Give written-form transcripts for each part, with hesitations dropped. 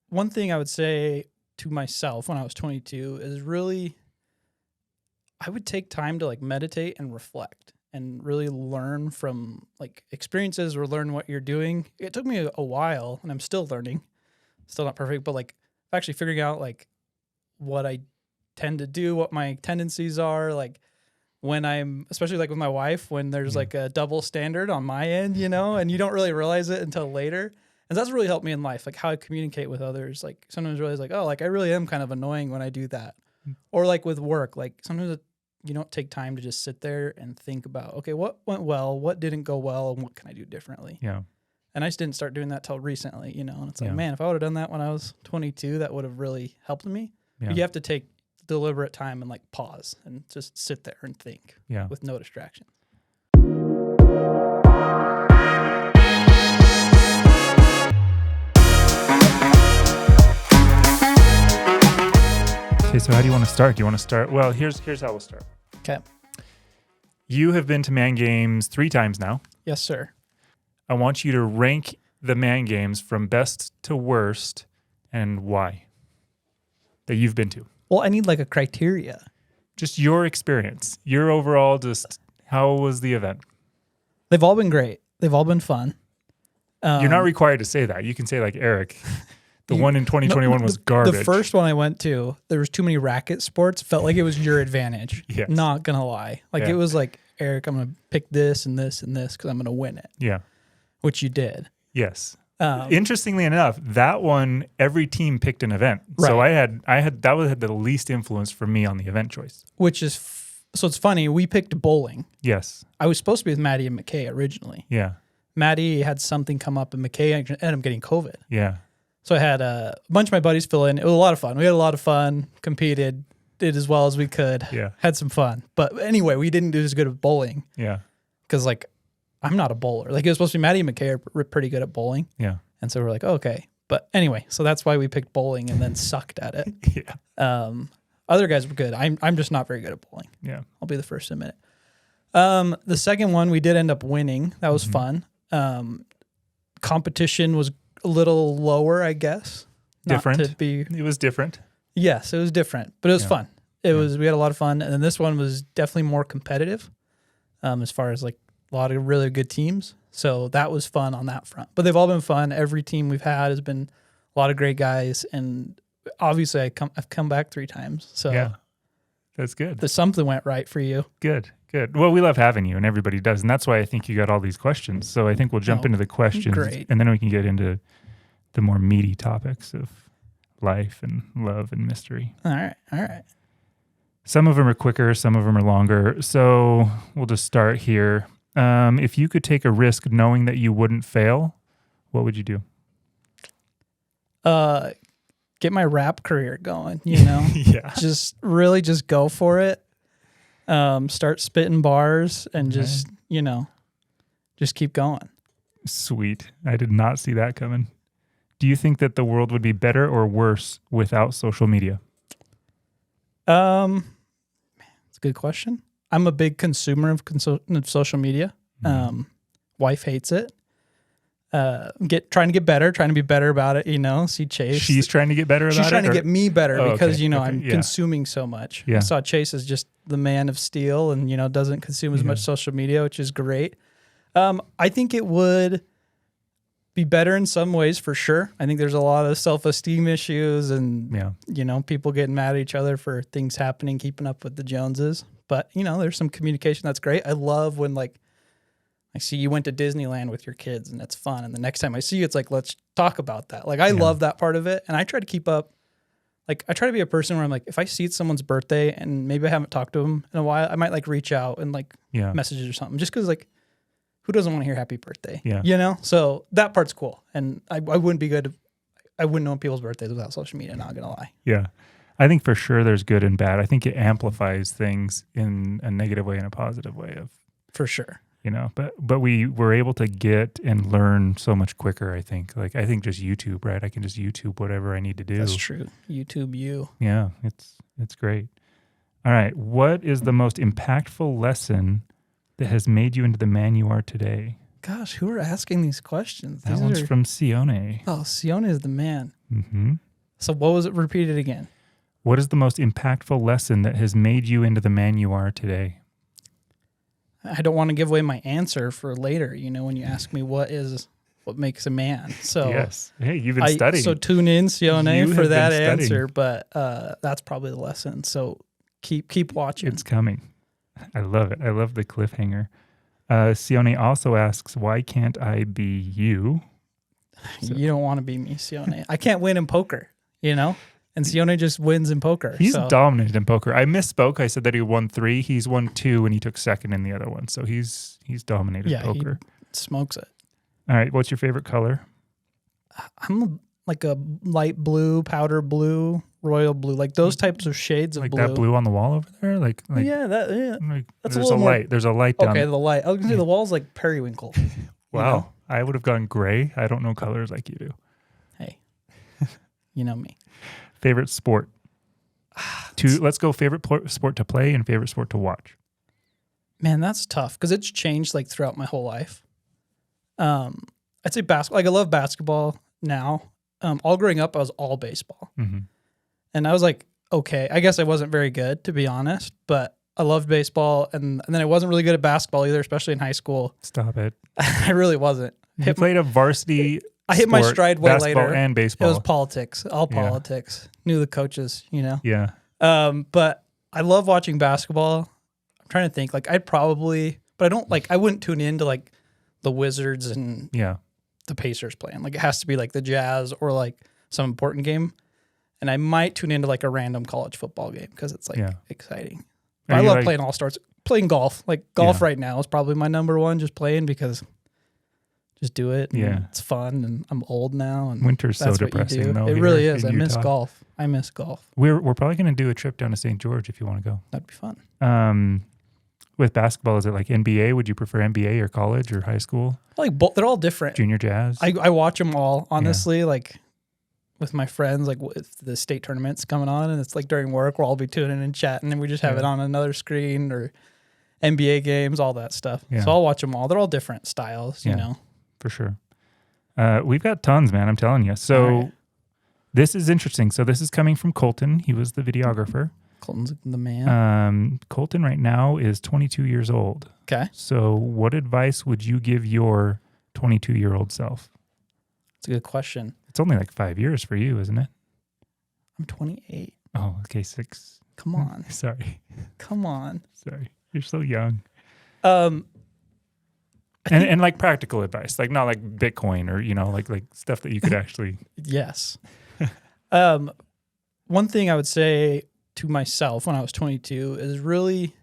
one thing I would say to myself when I was 22 is really, I would take time to like meditate and reflect and really learn from like experiences or learn what you're doing. It took me a while, and I'm still learning, still not perfect, but like actually figuring out like what I tend to do, what my tendencies are, like when I'm, especially like with my wife, when there's like a double standard on my end, and you don't really realize it until later. And that's really helped me in life, like how I communicate with others. Like sometimes realize like, oh, like I really am kind of annoying when I do that. Or like with work, like sometimes you don't take time to just sit there and think about, okay, what went well, what didn't go well, and what can I do differently? Yeah. And I just didn't start doing that till recently, and it's like, man, if I would have done that when I was 22, that would have really helped me. Yeah. But you have to take deliberate time and like pause and just sit there and think with no distractions. Okay, so how do you want to start? Do you want to start? Well, here's how we'll start. Okay. You have been to Man Games 3 times now. Yes, sir. I want you to rank the Man Games from best to worst and why that you've been to. Well, I need like a criteria. Just your experience, your overall, just how was the event? They've all been great. They've all been fun. You're not required to say that. You can say like Eric. The one in 2021 was garbage. The first one I went to, there was too many racket sports. Felt like it was your advantage. Yes. Not going to lie. Like it was like, Eric, I'm going to pick this and this and this because I'm going to win it. Yeah. Which you did. Yes. Interestingly enough, that one, every team picked an event. Right. So I had the least influence for me on the event choice. Which is, so it's funny, we picked bowling. Yes. I was supposed to be with Maddie and McKay originally. Yeah. Maddie had something come up and McKay ended up getting COVID. Yeah. So I had a bunch of my buddies fill in. It was a lot of fun. We had a lot of fun, competed, did as well as we could. Yeah. Had some fun. But anyway, we didn't do as good at bowling. Yeah. Because like, I'm not a bowler. Like it was supposed to be Maddie and McKay are pretty good at bowling. Yeah. And so we're like, okay. But anyway, so that's why we picked bowling and then sucked at it. Yeah. Other guys were good. I'm just not very good at bowling. Yeah. I'll be the first to admit it. The second one, we did end up winning. That was fun. Competition was a little lower, I guess. Different. It was different. Yes, it was different, but it was fun. We had a lot of fun. And then this one was definitely more competitive as far as like a lot of really good teams. So that was fun on that front. But they've all been fun. Every team we've had has been a lot of great guys. And obviously I've come back 3 times. So yeah, that's good. Something went right for you. Good. Well, we love having you, and everybody does. And that's why I think you got all these questions. So I think we'll jump into the questions. Great. And then we can get into the more meaty topics of life and love and mystery. All right. Some of them are quicker, some of them are longer. So we'll just start here. If you could take a risk knowing that you wouldn't fail, what would you do? Get my rap career going, Yeah. Just go for it. Start spitting bars and just keep going. Sweet. I did not see that coming. Do you think that the world would be better or worse without social media? It's a good question. I'm a big consumer of social media. Wife hates it. Trying to get better, trying to be better about it, see Chase. She's trying to get better about it? She's trying to get me better because, okay. I'm consuming so much. Yeah. I saw Chase as just the man of steel and, doesn't consume as much social media, which is great. I think it would be better in some ways for sure. I think there's a lot of self-esteem issues and, people getting mad at each other for things happening, keeping up with the Joneses. But, there's some communication that's great. I love when I see you went to Disneyland with your kids and that's fun. And the next time I see you, it's like, let's talk about that. Like, I love that part of it. And I try to keep up. Like, I try to be a person where I'm like, if I see it's someone's birthday and maybe I haven't talked to them in a while, I might reach out and messages or something just because who doesn't want to hear happy birthday? Yeah. So that part's cool. And I wouldn't be good. I wouldn't know people's birthdays without social media, not going to lie. Yeah. I think for sure there's good and bad. I think it amplifies things in a negative way and a positive way For sure. But we were able to get and learn so much quicker, I think. I think just YouTube, right? I can just YouTube whatever I need to do. That's true. YouTube you. Yeah, it's great. All right. What is the most impactful lesson that has made you into the man you are today? Gosh, who are asking these questions? That one's from Sione. Oh, Sione is the man. Mm-hmm. So what was it repeated again? What is the most impactful lesson that has made you into the man you are today? I don't want to give away my answer for later, when you ask me what makes a man. So yes. Hey, you've been studying. So tune in, Sione, for that answer. Studying. But that's probably the lesson. So keep watching. It's coming. I love it. I love the cliffhanger. Sione also asks, why can't I be you? So. You don't want to be me, Sione. I can't win in poker, And Sione just wins in poker. He's dominant in poker. I misspoke. I said that he won 3. He's won 2, and he took second in the other one. So he's dominated poker. He smokes it. All right. What's your favorite color? I'm like a light blue, powder blue, royal blue, like those types of shades of like blue. Like that blue on the wall over there? Like yeah. Like, that's there's a light. There's a light down. Okay, the light. I was going to say the wall's like periwinkle. Wow. I would have gone gray. I don't know colors like you do. Hey, you know me. Favorite sport? Let's go favorite sport to play and favorite sport to watch. Man, that's tough because it's changed like throughout my whole life. I'd say basketball. Like I love basketball now. All growing up, I was all baseball. Mm-hmm. And I was like, okay, I guess I wasn't very good, to be honest, but I loved baseball. And then I wasn't really good at basketball either, especially in high school. Stop it. I really wasn't. You played a varsity I hit my stride way later. And baseball. It was politics, all politics. Knew the coaches, Yeah. But I love watching basketball. I'm trying to think, like I'd probably, but I don't like, I wouldn't tune into like the Wizards and the Pacers playing. Like it has to be like the Jazz or like some important game. And I might tune into like a random college football game because it's like exciting. I love playing all stars. Playing golf. Like golf right now is probably my number one, just playing because just do it. And it's fun and I'm old now. And winter's so depressing though. It really is. I miss golf. We're probably going to do a trip down to St. George if you want to go. That'd be fun. With basketball, is it like NBA? Would you prefer NBA or college or high school? Like both, they're all different. Junior Jazz? I watch them all, honestly, like with my friends, like with the state tournaments coming on, and it's like during work, we'll all be tuning in and chatting, and we just have it on another screen or NBA games, all that stuff. Yeah. So I'll watch them all. They're all different styles, you know. For sure. We've got tons, man, I'm telling you. So this is interesting. So this is coming from Colton. He was the videographer. Colton's the man. Colton right now is 22 years old. Okay. So what advice would you give your 22-year-old self? That's a good question. It's only like 5 years for you, isn't it? I'm 28. Oh, okay, 6. Come on. Sorry. Come on. Sorry. You're so young. And like practical advice, like not like Bitcoin or, like stuff that you could actually. Yes. One thing I would say to myself when I was 22 is really,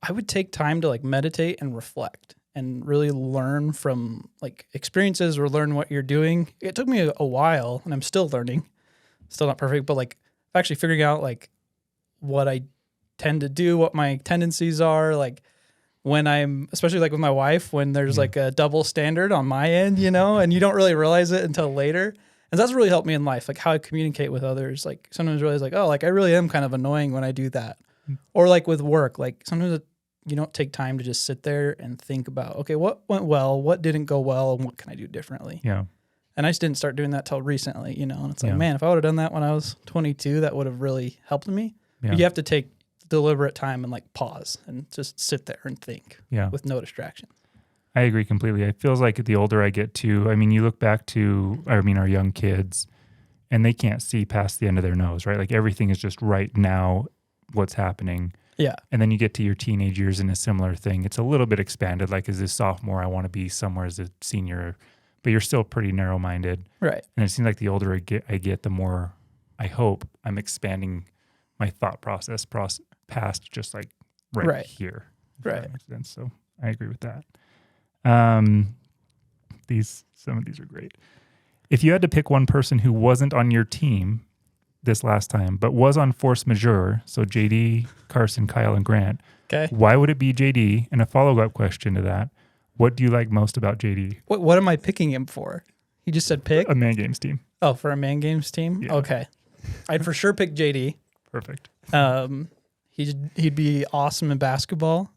I would take time to like meditate and reflect and really learn from like experiences or learn what you're doing. It took me a while and I'm still learning, still not perfect, but like actually figuring out like what I tend to do, what my tendencies are, like when I'm, especially like with my wife, when there's like a double standard on my end, and you don't really realize it until later. And that's really helped me in life, like how I communicate with others. Like sometimes realize like, oh, like I really am kind of annoying when I do that. Or like with work, like sometimes you don't take time to just sit there and think about, okay, what went well, what didn't go well, and what can I do differently? Yeah. And I just didn't start doing that till recently, and it's like, man, if I would have done that when I was 22, that would have really helped me. Yeah. But you have to take deliberate time and like pause and just sit there and think with no distractions. I agree completely. It feels like the older I get too, you look back to, our young kids, and they can't see past the end of their nose, right? Like everything is just right now, what's happening. Yeah. And then you get to your teenage years and a similar thing. It's a little bit expanded, like as a sophomore, I want to be somewhere as a senior, but you're still pretty narrow-minded. Right. And it seems like the older I get, the more I hope I'm expanding my thought process past just like right here. Right. That makes sense. So I agree with that. Some of these are great. If you had to pick one person who wasn't on your team this last time, but was on force majeure, so JD, Carson, Kyle, and Grant, why would it be JD? And a follow-up question to that, what do you like most about JD? What am I picking him for? He just said pick? A man games team. Oh, for a man games team? Yeah. Okay. I'd for sure pick JD. Perfect. He'd be awesome in basketball.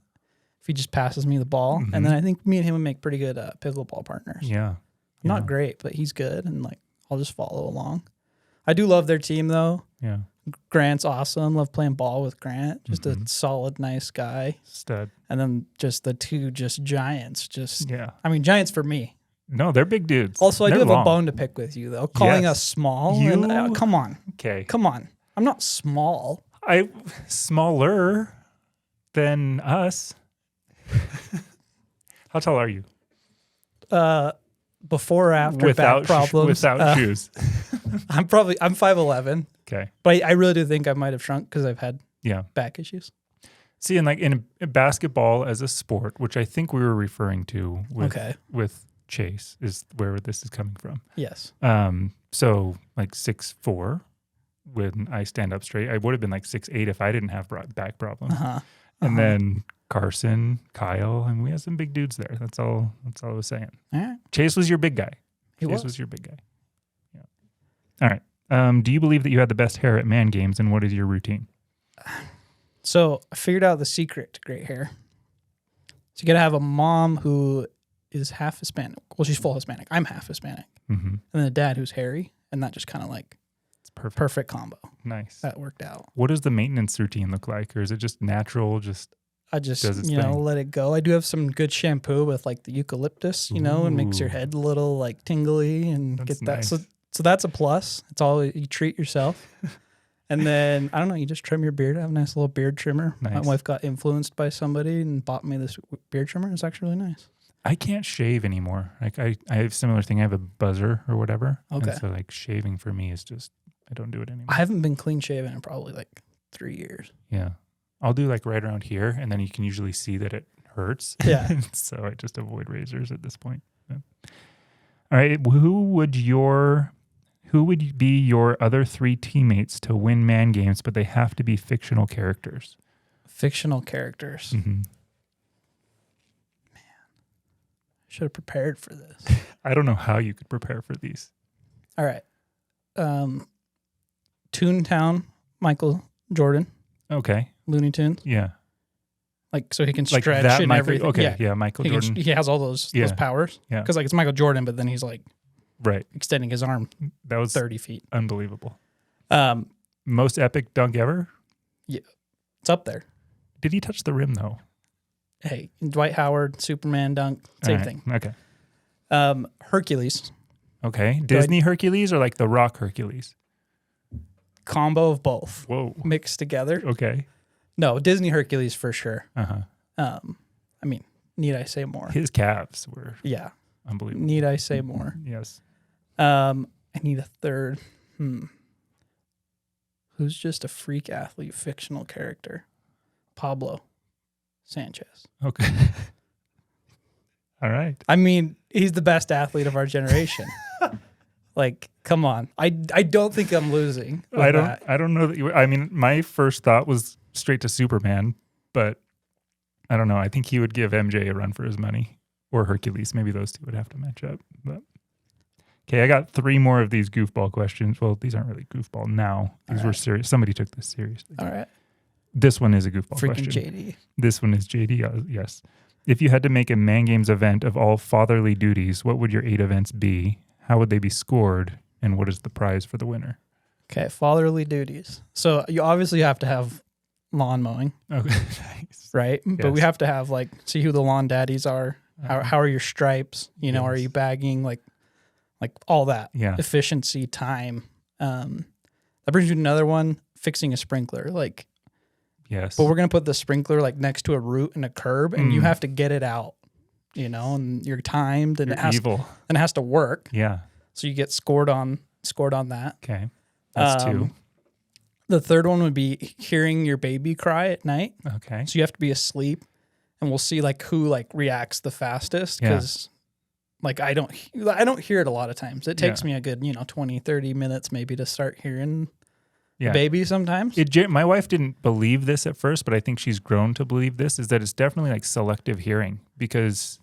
if he just passes me the ball. Mhm. And then I think me and him would make pretty good pickleball partners. Yeah. Not great, but he's good, and like I'll just follow along. I do love their team though. Yeah. Grant's awesome. Love playing ball with Grant. Just a Mhm. solid, nice guy. Stud. And then just the two just giants. Just Yeah. I mean giants for me. No, they're big dudes. Also, I do They're have a long. bone to pick with you though. Calling Yes. us small. You- And, come on. Okay. Come on. I'm not small. Smaller than us. How tall are you? Before or after back problems. Without shoes. I'm 5'11", Okay. but I really do think I might have shrunk because I've had Yeah. back issues. See, and like in basketball as a sport, which I think we were referring to with Chase, is where this is coming from. Yes. So like 6'4", when I stand up straight, I would have been like 6'8" if I didn't have back problems. And then Carson, Kyle, and we have some big dudes there. That's all I was saying. All right. Chase was your big guy. He Chase was. was your big guy. Yeah. All right. Do you believe that you had the best hair at Man Games, and what is your routine? So I figured out the secret to great hair. So you got to have a mom who is half Hispanic. Well, she's full Hispanic. I'm half Hispanic. Mm-hmm. And then a dad who's hairy. And that just kind of like It's perfect. perfect combo. Nice. That worked out. What does the maintenance routine look like? Or is it just natural? I just, does its let thing. it go. I do have some good shampoo with like the eucalyptus, and makes your Ooh. head a little like tingly and That's get that. nice. So that's a plus. It's all you treat yourself. And then, I don't know, you just trim your beard. I have a nice little beard trimmer. My Nice. wife got influenced by somebody and bought me this beard trimmer. It's actually really nice. I can't shave anymore. Like I have a similar thing. I have a buzzer or whatever. Okay. And so like shaving for me is just, I don't do it anymore. I haven't been clean shaven in probably like 3 years. Yeah. I'll do like right around here, and then you can usually see that it hurts. Yeah. So I just avoid razors at this point. Yeah. All right. Who would be your other 3 teammates to win Man Games, but they have to be fictional characters? Fictional characters. Mm-hmm. Should have prepared for this. I don't know how you could prepare for these. All right. Toontown, Michael Jordan, Okay. Looney Tunes. Yeah. Like, so he can Like stretch that and Michael. everything. Okay. Yeah. Michael He, Jordan. he has all those Yeah. powers. Yeah. Because like it's Michael Jordan, but then he's like Right. extending his arm That was 30 feet. unbelievable. Um, Most epic dunk ever. it's up there. Did he touch the rim though? Hey, Dwight Howard, Superman dunk, same All right. thing. Okay. Hercules, Okay. Disney Hercules or like the Rock Hercules? combo of both Whoa. mixed together. Okay. No, Disney Hercules for sure. Uh-huh. I mean, need I say more? His calves were Yeah, unbelievable. need I say more? Yes. I need a third. Who's just a freak athlete, fictional character? Pablo Sanchez. Okay. All right. I mean, he's the best athlete of our generation. Like, come on. I don't think I'm losing. with that. I don't know that you I mean, my first thought was straight to Superman, but I don't know. I think he would give MJ a run for his money, or Hercules. Maybe those two would have to match up. But okay, I got 3 more of these goofball questions. Well, these aren't really goofball now. These All were right. serious. Somebody took this seriously. All right. This one is a goofball Freaking question. JD. This one is JD. Yes. If you had to make a Man Games event of all fatherly duties, what would your 8 events be? How would they be scored? And what is the prize for the winner? Okay, fatherly duties. So you obviously have to have lawn mowing, Okay. Nice. right? But we Yes. have to have like see who the lawn daddies are. How are your stripes? Are Yes. you bagging like all that? Yeah. Efficiency, time. That brings me to another one: fixing a sprinkler. Like, Yes. but we're gonna put the sprinkler like next to a root and a curb, and you Mm. have to get it out. And you're timed, and You're it evil. has to work. Yeah. So you get scored on that. Okay. That's 2. The third one would be hearing your baby cry at night. Okay. So you have to be asleep, and we'll see like who like reacts the fastest. Yeah. Because like I don't hear it a lot of times. It takes me a good 20, 30 minutes maybe to start hearing the baby sometimes. My wife didn't believe this at first, but I think she's grown to believe this, is that it's definitely like selective hearing, because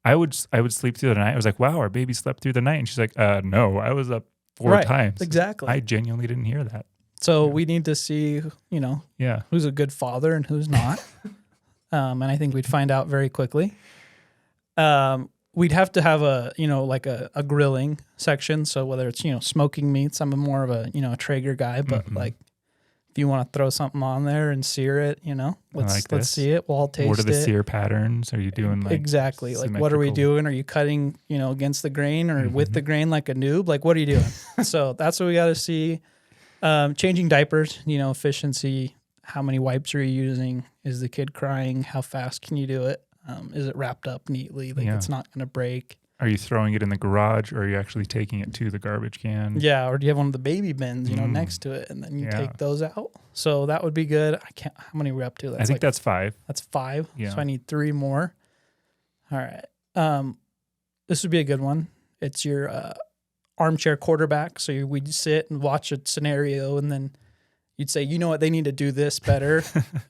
I would sleep through the night. I was like, wow, our baby slept through the night. And she's like, no, I was up 4 times. Exactly. I genuinely didn't hear that. So we need to see, Yeah. who's a good father and who's not. And I think we'd find out very quickly. We'd have to have a grilling section. So whether it's, smoking meats, I'm more of a, a Traeger guy, but like if you want to throw something on there and sear it, let's see it. We'll all taste it. What are the sear patterns? Are you doing like exactly? Like, what are we doing? Are you cutting, against the grain or with the grain like a noob? Like, what are you doing? So that's what we got to see. Changing diapers, efficiency. How many wipes are you using? Is the kid crying? How fast can you do it? Is it wrapped up neatly? Like it's not going to break. Are you throwing it in the garage or are you actually taking it to the garbage can? Yeah. Or do you have one of the baby bins, next to it and then you take those out? So that would be good. How many are we up to? I think that's 5. That's 5. Yeah. So I need 3 more. All right. This would be a good one. It's your armchair quarterback. So we'd sit and watch a scenario and then you'd say, you know what, they need to do this better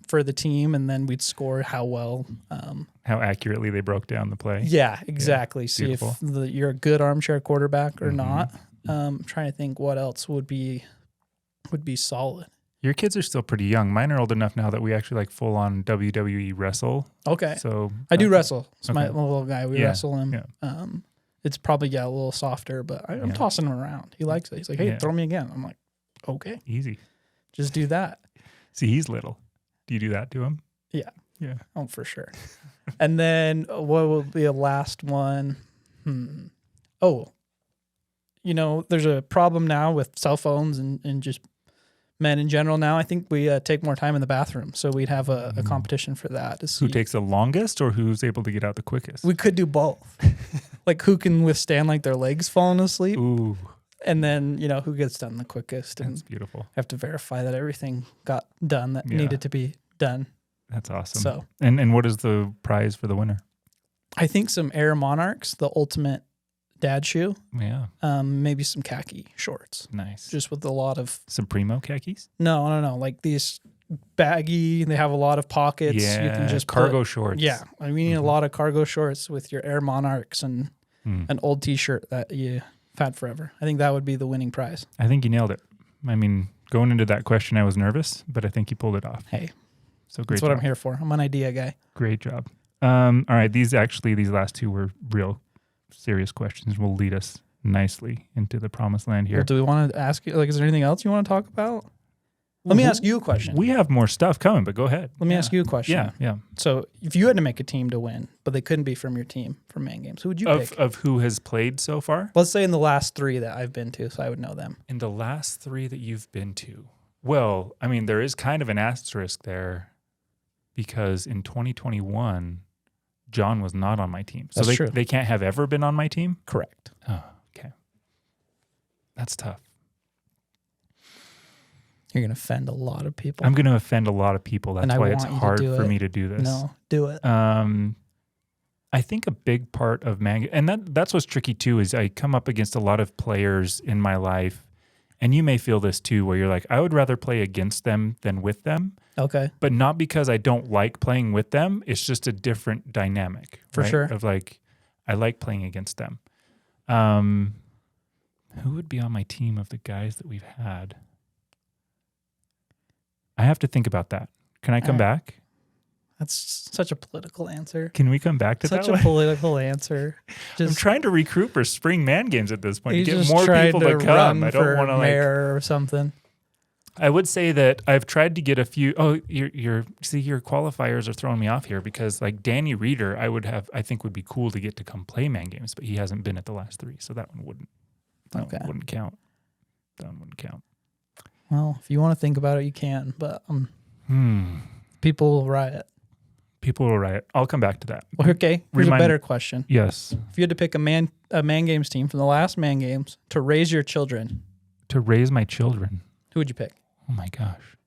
for the team. And then we'd score how well. How accurately they broke down the play. Yeah, exactly. Yeah, see beautiful. if you're a good armchair quarterback or not. I'm trying to think what else would be solid. Your kids are still pretty young. Mine are old enough now that we actually like full on WWE wrestle. Okay. So I do wrestle. It's okay. my little guy. We wrestle him. Yeah. It's probably a little softer, but I'm tossing him around. He likes it. He's like, hey, throw me again. I'm like, okay. Easy. Just do that. See, he's little. Do you do that to him? Yeah. Yeah. Oh, for sure. And then what will be a last one? Oh, there's a problem now with cell phones and just men in general now. I think we take more time in the bathroom. So we'd have a competition for that. To see. Who takes the longest or who's able to get out the quickest? We could do both. Like who can withstand like their legs falling asleep. Ooh. And then, who gets done the quickest. That's beautiful. Have to verify that everything got done that needed to be done. That's awesome. So, and what is the prize for the winner? I think some Air Monarchs, the ultimate dad shoe. Yeah. Maybe some khaki shorts. Nice. Just with a lot of Supremo khakis? No. Like these baggy, they have a lot of pockets. Yeah. You can just cargo shorts. Yeah. I mean, a lot of cargo shorts with your Air Monarchs and an old t-shirt that you had forever. I think that would be the winning prize. I think you nailed it. I mean, going into that question, I was nervous, but I think you pulled it off. Hey. So great. That's what I'm here for. I'm an idea guy. Great job. All right. These last 2 were real serious questions. Will lead us nicely into the promised land here. Well, do we want to ask you, is there anything else you want to talk about? Let me ask you a question. We have more stuff coming, but go ahead. Let me ask you a question. Yeah. So if you had to make a team to win, but they couldn't be from your team from Man Games, who would you pick? Of who has played so far? Let's say in the last 3 that I've been to, so I would know them. In the last 3 that you've been to? Well, I mean, there is kind of an asterisk there because in 2021, John was not on my team. So That's true. They can't have ever been on my team? Correct. Oh, okay. That's tough. You're going to offend a lot of people. I'm going to offend a lot of people. That's why it's hard for me to do this. No, do it. I think a big part of and that's what's tricky too, is I come up against a lot of players in my life, and you may feel this too, where you're like, I would rather play against them than with them. Okay. But not because I don't like playing with them. It's just a different dynamic. For right? sure. Of like, I like playing against them. Who would be on my team of the guys that we've had? I have to think about that. Can I come back? That's such a political answer. Can we come back to that? Such a political answer. I'm trying to recruit for spring man games at this point. You Get just more people to come. I don't want to mayor or something. I would say that I've tried to get a few. Oh, your qualifiers are throwing me off here because like Danny Reeder, I think would be cool to get to come play man games, but he hasn't been at the last 3, so that one wouldn't. That one wouldn't count. That one wouldn't count. Well, if you want to think about it, you can, but people will riot. People will riot. I'll come back to that. Okay, here's a better question. Yes. If you had to pick a man games team from the last man games to raise your children. To raise my children. Who would you pick? Oh my gosh.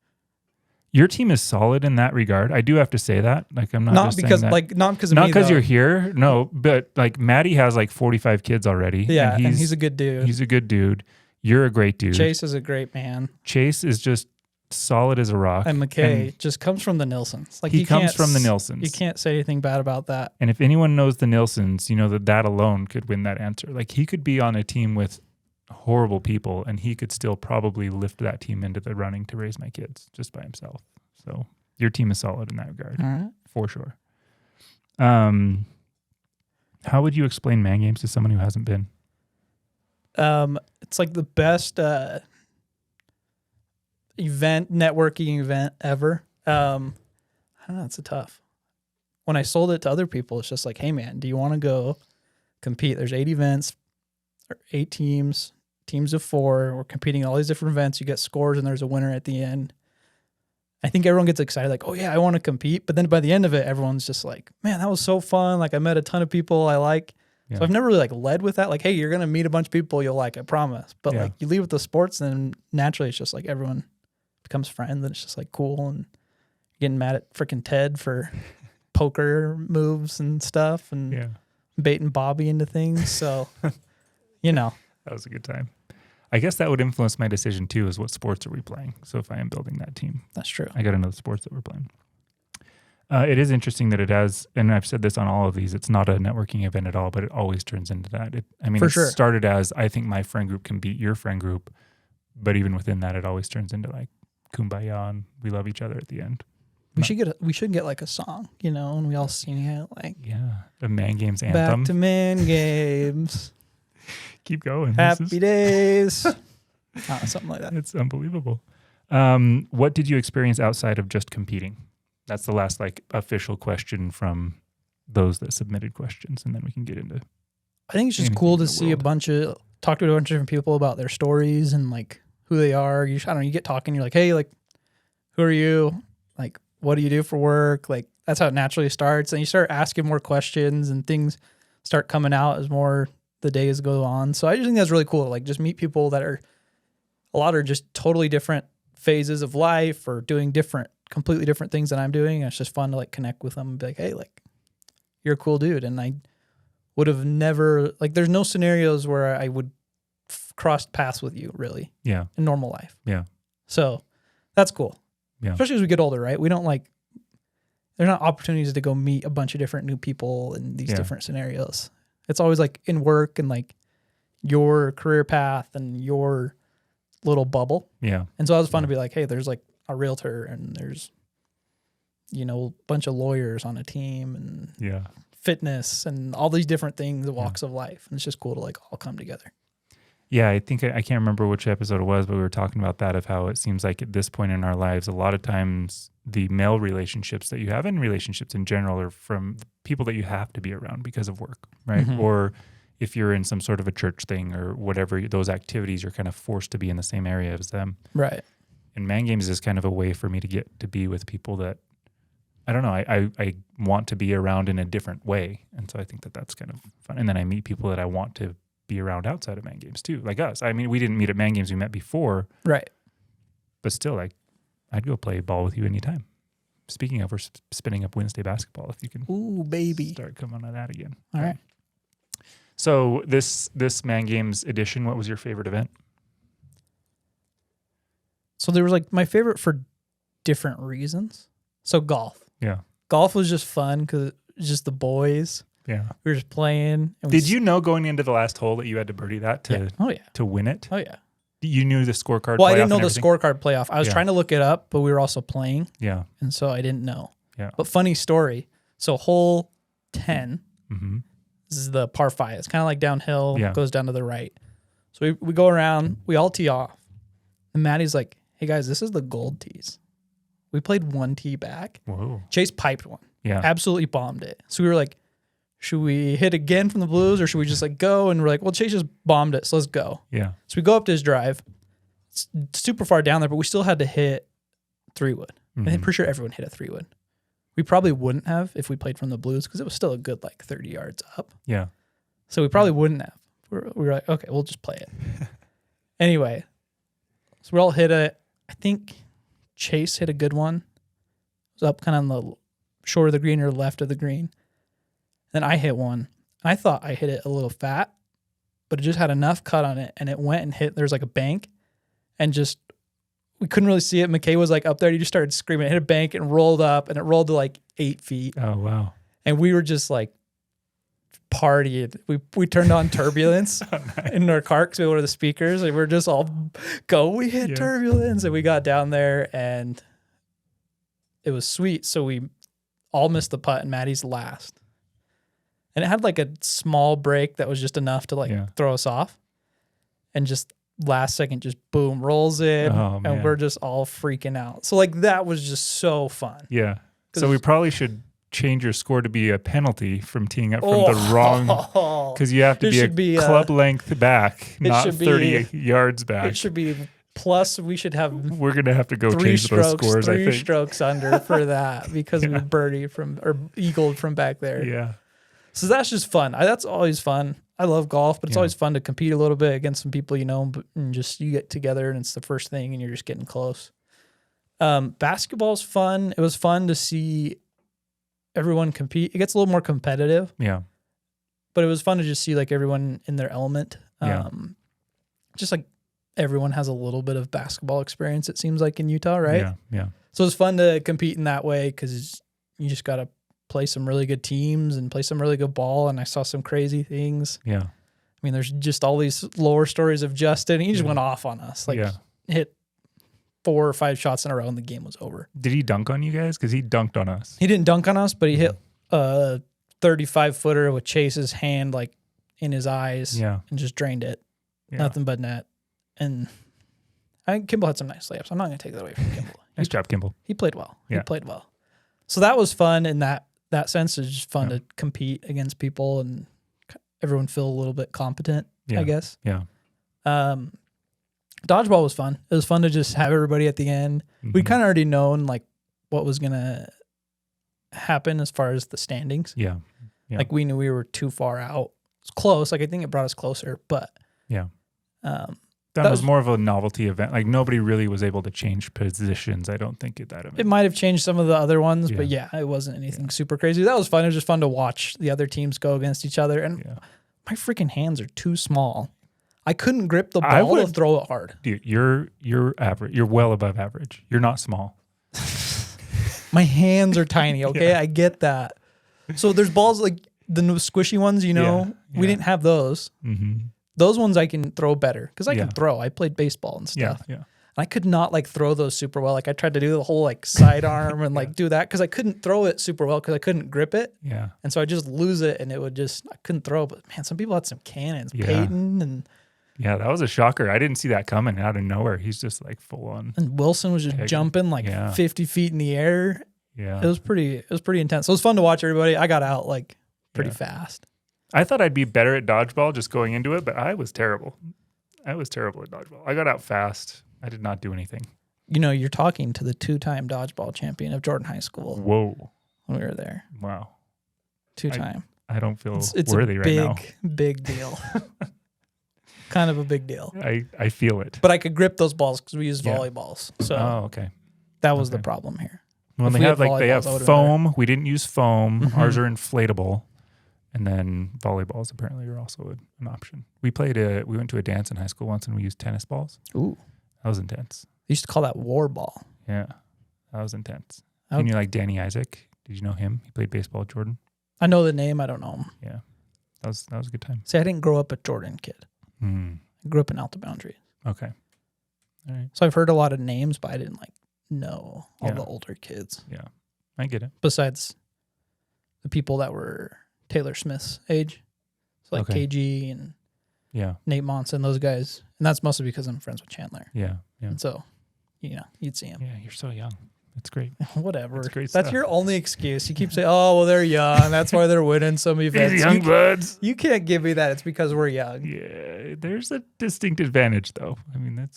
Your team is solid in that regard. I do have to say that. Like I'm not just because saying that. not because of not me, because you're here. No, but like Maddie has like 45 kids already. Yeah, and he's a good dude. He's a good dude. You're a great dude. Chase is a great man. Chase is just solid as a rock. And McKay just comes from the Nilsons. Like he comes from the Nilsons. You can't say anything bad about that. And if anyone knows the Nilsons, you know that alone could win that answer. Like he could be on a team with horrible people and he could still probably lift that team into the running to raise my kids just by himself. So your team is solid in that regard. All right. for sure. How would you explain Man Games to someone who hasn't been? It's like the best networking event ever. I don't know, it's a tough. When I sold it to other people, it's just like, hey man, do you want to go compete? There's 8 events, or 8 teams of 4. We're competing in all these different events. You get scores and there's a winner at the end. I think everyone gets excited, like, oh yeah, I want to compete. But then by the end of it, everyone's just like, man, that was so fun. Like I met a ton of people I like. Yeah. So I've never really like led with that. Like, hey, you're going to meet a bunch of people you'll like, I promise. But like you leave with the sports and naturally it's just like everyone becomes friends and it's just like cool and getting mad at freaking Ted for poker moves and stuff and baiting Bobby into things. So, that was a good time. I guess that would influence my decision too, is what sports are we playing? So if I am building that team. That's true. I got to know the sports that we're playing. It is interesting that it has, and I've said this on all of these, it's not a networking event at all, but it always turns into that. It started as, I think my friend group can beat your friend group, but even within that, it always turns into like kumbaya and we love each other at the end. We should get like a song, and we all sing it like a Man Games anthem. Back to Man Games. Keep going. Happy days. Something like that. It's unbelievable. What did you experience outside of just competing? That's the last like official question from those that submitted questions, and then we can get into. I think it's just cool to see talk to a bunch of different people about their stories and like who they are. I don't know, you get talking, you're like, hey, like, who are you? Like, what do you do for work? Like, that's how it naturally starts. And you start asking more questions and things start coming out as more the days go on. So I just think that's really cool. Like, just meet people that a lot are just totally different phases of life or doing completely different things than I'm doing. And it's just fun to like connect with them and be like, hey, like, you're a cool dude. And I would have never, like, there's no scenarios where I would cross paths with you really. Yeah. In normal life. Yeah. So that's cool. Yeah. Especially as we get older, right? We don't there's not opportunities to go meet a bunch of different new people in these different scenarios. It's always like in work and like your career path and your little bubble. Yeah. And so it was fun to be like, hey, there's like a realtor and there's, a bunch of lawyers on a team and fitness and all these different things, walks of life. And it's just cool to like all come together. Yeah, I think I can't remember which episode it was, but we were talking about that, of how it seems like at this point in our lives, a lot of times the male relationships that you have and relationships in general are from people that you have to be around because of work, right? Mm-hmm. Or if you're in some sort of a church thing or whatever, those activities, you're kind of forced to be in the same area as them. Right. And Man Games is kind of a way for me to get to be with people that, I don't know, I want to be around in a different way. And so I think that that's kind of fun. And then I meet people that I want to be around outside of Man Games too, like us. I mean, we didn't meet at Man Games, we met before. Right. But still, like, I'd go play ball with you anytime. Speaking of, we're spinning up Wednesday basketball, if you can. Ooh, baby. Start coming on that again. All right. So this Man Games edition, what was your favorite event? So there was like my favorite for different reasons. So golf. Yeah. Golf was just fun because it was just the boys. Yeah. We were just playing. Did you know going into the last hole that you had to birdie that to win it? Oh, yeah. You knew the scorecard playoff? Well, I didn't know the scorecard playoff. I was trying to look it up, but we were also playing. Yeah. And so I didn't know. Yeah. But funny story. So hole 10, this is the par 5. It's kind of like downhill, goes down to the right. So we go around, we all tee off. And Maddie's like, hey, guys, this is the gold tees. We played one tee back. Whoa. Chase piped one. Yeah. Absolutely bombed it. So we were like, should we hit again from the blues or should we just like go? And we're like, well, Chase just bombed it, so let's go. Yeah. So we go up to his drive. It's super far down there, but we still had to hit 3-wood. I'm pretty sure everyone hit a 3-wood. We probably wouldn't have if we played from the blues because it was still a good like 30 yards up. Yeah. So we probably wouldn't have. We were like, okay, we'll just play it. Anyway, so we all hit it. I think Chase hit a good one. It was up kind of on the short of the green or left of the green. Then I hit one. I thought I hit it a little fat, but it just had enough cut on it, and it went and hit. There's like a bank, and just we couldn't really see it. McKay was like up there. He just started screaming. It hit a bank and rolled up, and it rolled to like 8 feet. Oh wow! And we were just like partying. We turned on Turbulence in our car because we went to the speakers, and we were just all go. We hit Turbulence, and we got down there, and it was sweet. So all missed the putt, and Maddie's last. And it had like a small break that was just enough to like throw us off. And just last second, just boom, rolls in. Oh, man. And we're just all freaking out. So like that was just so fun. Yeah. So we probably should change your score to be a penalty from teeing up from the wrong, because you have to be a club length back, not 30 yards back. It should be plus. We should have. We're gonna have to go change those scores. I think 3 strokes under for that because we birdied or eagled from back there. Yeah. So that's just fun. That's always fun. I love golf, but it's always fun to compete a little bit against some people and just you get together and it's the first thing and you're just getting close. Basketball's fun. It was fun to see everyone compete. It gets a little more competitive. Yeah. But it was fun to just see like everyone in their element. Just like everyone has a little bit of basketball experience, it seems like in Utah, right? Yeah. Yeah. So it's fun to compete in that way because you just got to play some really good teams and play some really good ball. And I saw some crazy things. Yeah. I mean, there's just all these lore stories of Justin. He just went off on us. Like hit 4 or 5 shots in a row and the game was over. Did he dunk on you guys? Because he dunked on us. He didn't dunk on us, but he hit a 35-footer with Chase's hand like in his eyes and just drained it. Yeah. Nothing but net. And I think Kimball had some nice layups. I'm not going to take that away from Kimball. Nice job, Kimball. He played well. Yeah. He played well. So that was fun in that sense. It's just fun to compete against people and everyone feel a little bit competent, I guess. Yeah. Dodgeball was fun. It was fun to just have everybody at the end. Mm-hmm. We'd kind of already known like what was going to happen as far as the standings. Yeah. Like we knew we were too far out. It's close. Like I think it brought us closer, but that was more of a novelty event. Like nobody really was able to change positions. I don't think at that event. It might have changed some of the other ones, but it wasn't anything super crazy. That was fun. It was just fun to watch the other teams go against each other. And my freaking hands are too small. I couldn't grip the ball to throw it hard. Dude, you're average. You're well above average. You're not small. My hands are tiny. Okay, I get that. So there's balls like the squishy ones. We didn't have those. Mm-hmm. Those ones I can throw better because I can throw. I played baseball and stuff. Yeah. And I could not like throw those super well. Like I tried to do the whole like sidearm and like do that because I couldn't throw it super well because I couldn't grip it. Yeah. And so I just lose it and it would I couldn't throw. But man, some people had some cannons. Yeah. Peyton and. Yeah, that was a shocker. I didn't see that coming out of nowhere. He's just like full on. And Wilson was just jumping like 50 feet in the air. Yeah. It was pretty intense. So it was fun to watch everybody. I got out like pretty fast. I thought I'd be better at dodgeball just going into it, but I was terrible. I was terrible at dodgeball. I got out fast. I did not do anything. You're talking to the 2-time dodgeball champion of Jordan High School. Whoa. When we were there. Wow. 2-time. I don't feel worthy right now. It's a big deal. Kind of a big deal. I feel it. But I could grip those balls because we use volleyballs. So okay. That was the problem here. Well, they have foam. We didn't use foam. Mm-hmm. Ours are inflatable. And then volleyballs apparently are also an option. We went to a dance in high school once and we used tennis balls. Ooh. That was intense. They used to call that war ball. Yeah. That was intense. And you like Danny Isaac? Did you know him? He played baseball at Jordan. I know the name. I don't know him. Yeah. That was a good time. See, I didn't grow up a Jordan kid. I grew up in Alta Boundary. Okay. All right. So I've heard a lot of names, but I didn't know all the older kids. Yeah. I get it. Besides the people that were Taylor Smith's age. So KG and Nate Monson, those guys. And that's mostly because I'm friends with Chandler. Yeah. Yeah. And so, you'd see him. Yeah, you're so young. It's great. Whatever. That's great That's stuff. your only excuse. You keep saying, oh, well, they're young. That's why they're winning some events. These young buds. You can't give me that. It's because we're young. Yeah. There's a distinct advantage, though. I mean,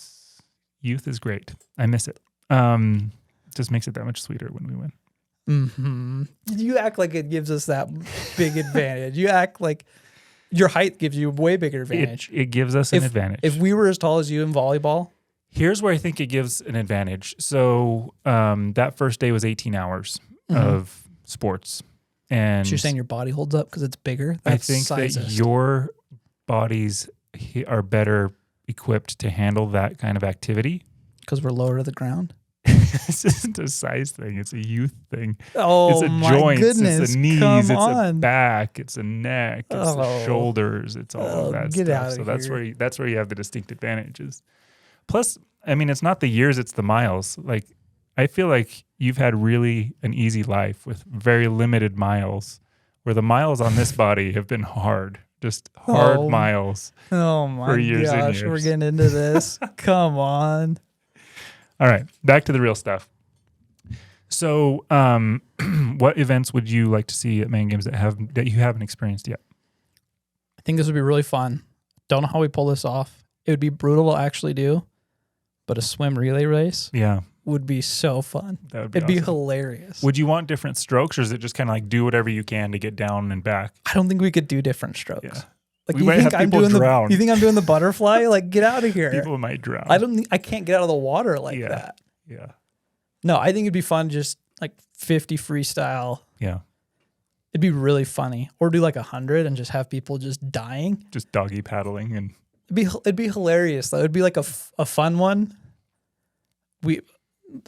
youth is great. I miss it. Just makes it that much sweeter when we win. Mm-hmm. You act like it gives us that big advantage. You act like your height gives you a way bigger advantage. It gives us an advantage. If we were as tall as you in volleyball. Here's where I think it gives an advantage. So that first day was 18 hours of sports. And so you're saying your body holds up because it's bigger? That's I think sizest. That your bodies are better equipped to handle that kind of activity. Because we're lower to the ground? This isn't a size thing. It's a youth thing. Oh, it's a joints. Goodness. It's a knees. Come on. It's a back. It's a neck. It's the shoulders. It's all of that get stuff. Out of so here. that's where you have the distinct advantages. Plus, I mean, it's not the years, it's the miles. Like I feel like you've had really an easy life with very limited miles, where the miles on this body have been hard, just hard miles. Oh my for years and gosh, years. we're getting into this. Come on. All right, back to the real stuff. So, what events would you like to see at Man Games that you haven't experienced yet? I think this would be really fun. Don't know how we pull this off. It would be brutal to actually do, but a swim relay race would be so fun. That would be It'd awesome. be hilarious. Would you want different strokes, or is it just kind of like do whatever you can to get down and back? I don't think we could do different strokes. Yeah. Like, We might have people drown. You think I'm doing the butterfly? Like, get out of here. People might drown. I can't get out of the water like that. Yeah. No, I think it'd be fun just like 50 freestyle. Yeah. It'd be really funny. Or do like 100 and just have people just dying. Just doggy paddling and It'd be hilarious though. It'd be like a fun one.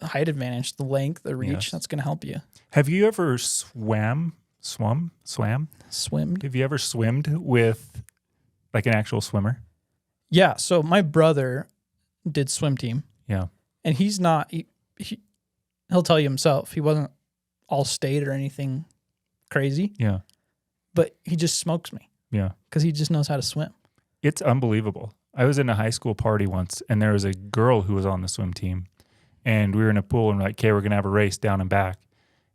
Height advantage, the length, the reach, that's going to help you. Have you ever swam? Swimmed? Have you ever swimmed with like an actual swimmer? Yeah. So my brother did swim team. Yeah. And he's not, he'll tell you himself, he wasn't all state or anything crazy. Yeah. But he just smokes me. Yeah. Because he just knows how to swim. It's unbelievable. I was in a high school party once, and there was a girl who was on the swim team, and we were in a pool, and we're like, okay, we're going to have a race down and back.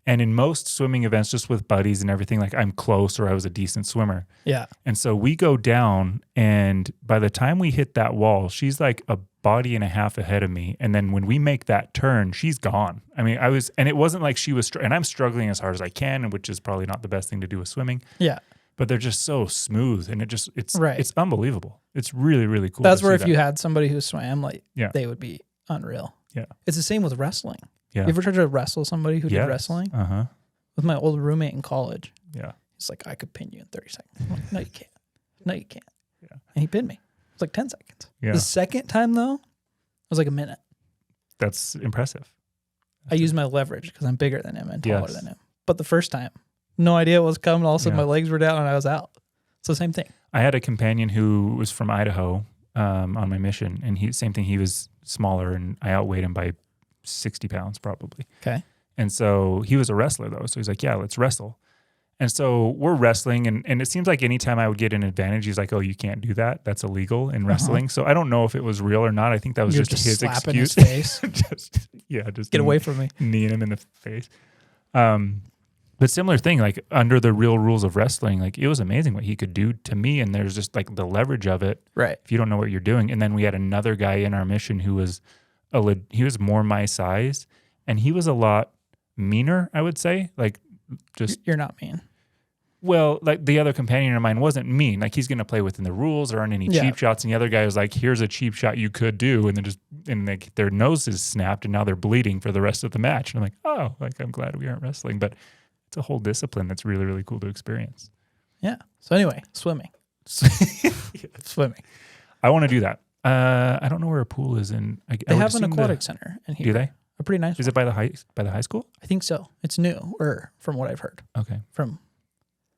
And in most swimming events, just with buddies and everything, like I'm close or I was a decent swimmer. Yeah. And so we go down, and by the time we hit that wall, she's like a body and a half ahead of me. And then when we make that turn, she's gone. I mean, and it wasn't like she was, and I'm struggling as hard as I can, which is probably not the best thing to do with swimming. Yeah. But they're just so smooth, and it's unbelievable. It's really, really cool. That's where if you had somebody who swam, like they would be unreal. Yeah. It's the same with wrestling. Yeah. You ever tried to wrestle somebody who did wrestling? Uh-huh. With my old roommate in college. Yeah. He's like, I could pin you in 30 seconds. I'm like, no, you can't. No, you can't. Yeah. And he pinned me. It was like 10 seconds. Yeah. The second time, though, it was like a minute. That's impressive. I used my leverage because I'm bigger than him and taller than him. But the first time, no idea what was coming. All of a sudden, my legs were down and I was out. So same thing. I had a companion who was from Idaho on my mission, and same thing. He was smaller, and I outweighed him by 60 pounds probably. Okay. And so he was a wrestler though. So he's like, yeah, let's wrestle. And so we're wrestling, and it seems like anytime I would get an advantage, he's like, oh, you can't do that. That's illegal in wrestling. So I don't know if it was real or not. I think that was just his slapping excuse. his face. just get away from me. Kneeing him in the face. But similar thing, like under the real rules of wrestling, like it was amazing what he could do to me. And there's just like the leverage of it. Right. If you don't know what you're doing. And then we had another guy in our mission who was he was more my size, and he was a lot meaner, I would say. Like just you're not mean. Well, like the other companion of mine wasn't mean. Like he's going to play within the rules. There aren't any cheap shots. And the other guy was like, here's a cheap shot you could do. And then like their noses snapped and now they're bleeding for the rest of the match. And I'm like, oh, like I'm glad we aren't wrestling. But it's a whole discipline that's really, really cool to experience. Yeah. So anyway, swimming. Swimming. I want to do that. I don't know where a pool is in. They have an aquatic center in here. Do they? A pretty nice Is it by the high school? I think so. It's new, or from what I've heard. Okay.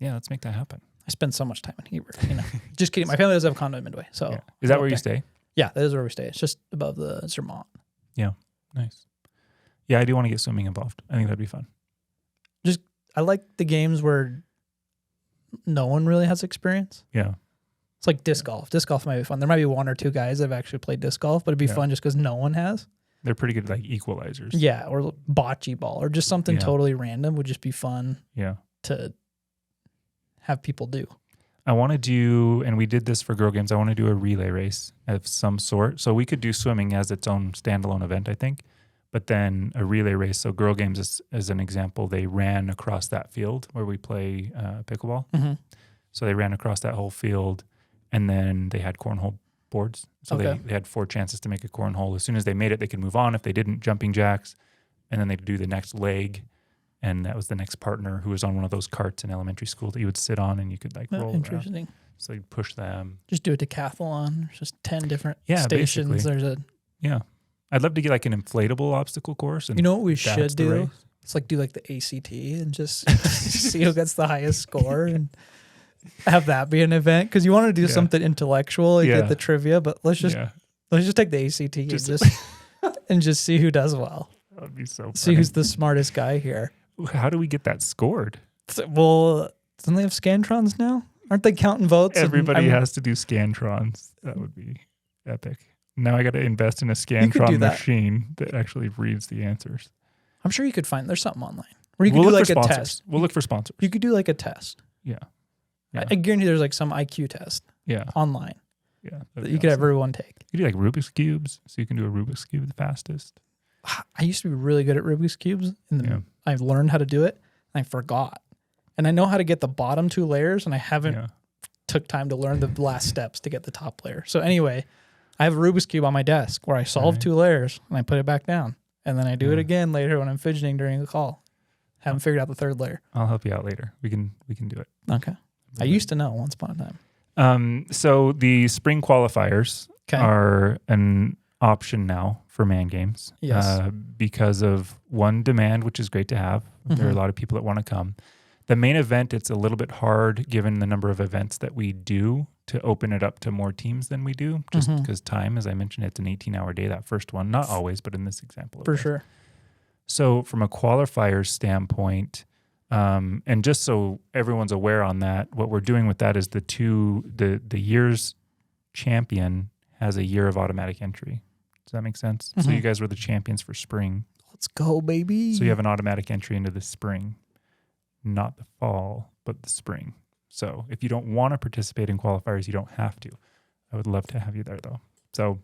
Yeah, let's make that happen. I spend so much time in Hebert. Just kidding. My family does have a condo in Midway. So Is that where you stay? Yeah, that is where we stay. It's just above the Zermatt. Yeah. Nice. Yeah, I do want to get swimming involved. I think that'd be fun. I like the games where no one really has experience. Yeah. It's like disc golf. Disc golf might be fun. There might be one or two guys that have actually played disc golf, but it'd be fun just because no one has. They're pretty good like equalizers. Yeah, or bocce ball, or just something totally random would just be fun to have people do. I want to do, and we did this for Girl Games, I want to do a relay race of some sort. So we could do swimming as its own standalone event, I think. But then a relay race. So Girl Games, as an example, they ran across that field where we play pickleball. Mm-hmm. So they ran across that whole field, and then they had cornhole boards. So they had 4 chances to make a cornhole. As soon as they made it, they could move on. If they didn't, jumping jacks. And then they'd do the next leg. And that was the next partner who was on one of those carts in elementary school that you would sit on and you could like roll interesting. Around. So you'd push them. Just do a decathlon. There's just 10 different stations. Basically. I'd love to get like an inflatable obstacle course. And you know what we should do? It's like do like the ACT and just see who gets the highest score and have that be an event. Because you want to do something intellectual and get the trivia, but let's just take the ACT and just see who does well. That would be so funny. See who's the smartest guy here. How do we get that scored? Well, don't they have Scantrons now? Aren't they counting votes? Everybody has to do Scantrons. That would be epic. Now I got to invest in a do Scantron that. machine that actually reads the answers. I'm sure you could find, there's something online where you could We'll do look like for a sponsors. test. We'll look for sponsors. You could do like a test. Yeah. Yeah. I guarantee there's like some IQ test Yeah. online Yeah. that you could have everyone take. You could do like Rubik's Cubes, so you can do a Rubik's Cube the fastest. I used to be really good at Rubik's Cubes. Yeah. I learned how to do it, and I forgot. And I know how to get the bottom 2 layers, and I haven't took time to learn the last steps to get the top layer. So anyway, I have a Rubik's Cube on my desk where I solve 2 layers, and I put it back down. And then I do it again later when I'm fidgeting during the call. Haven't figured out the 3rd layer. I'll help you out later. We can do it. Okay. I used to know once upon a time. So the spring qualifiers are an option now for man games. Yes. Because of one, demand, which is great to have. There are a lot of people that want to come. The main event, it's a little bit hard given the number of events that we do to open it up to more teams than we do, just because time, as I mentioned, it's an 18-hour day, that first one. Not always, but in this example. For sure. So from a qualifier standpoint, and just so everyone's aware on that, what we're doing with that is the year's champion has a year of automatic entry. Does that make sense? So you guys were the champions for spring. Let's go, baby. So you have an automatic entry into the spring, not the fall, but the spring. So if you don't want to participate in qualifiers, you don't have to. I would love to have you there though. So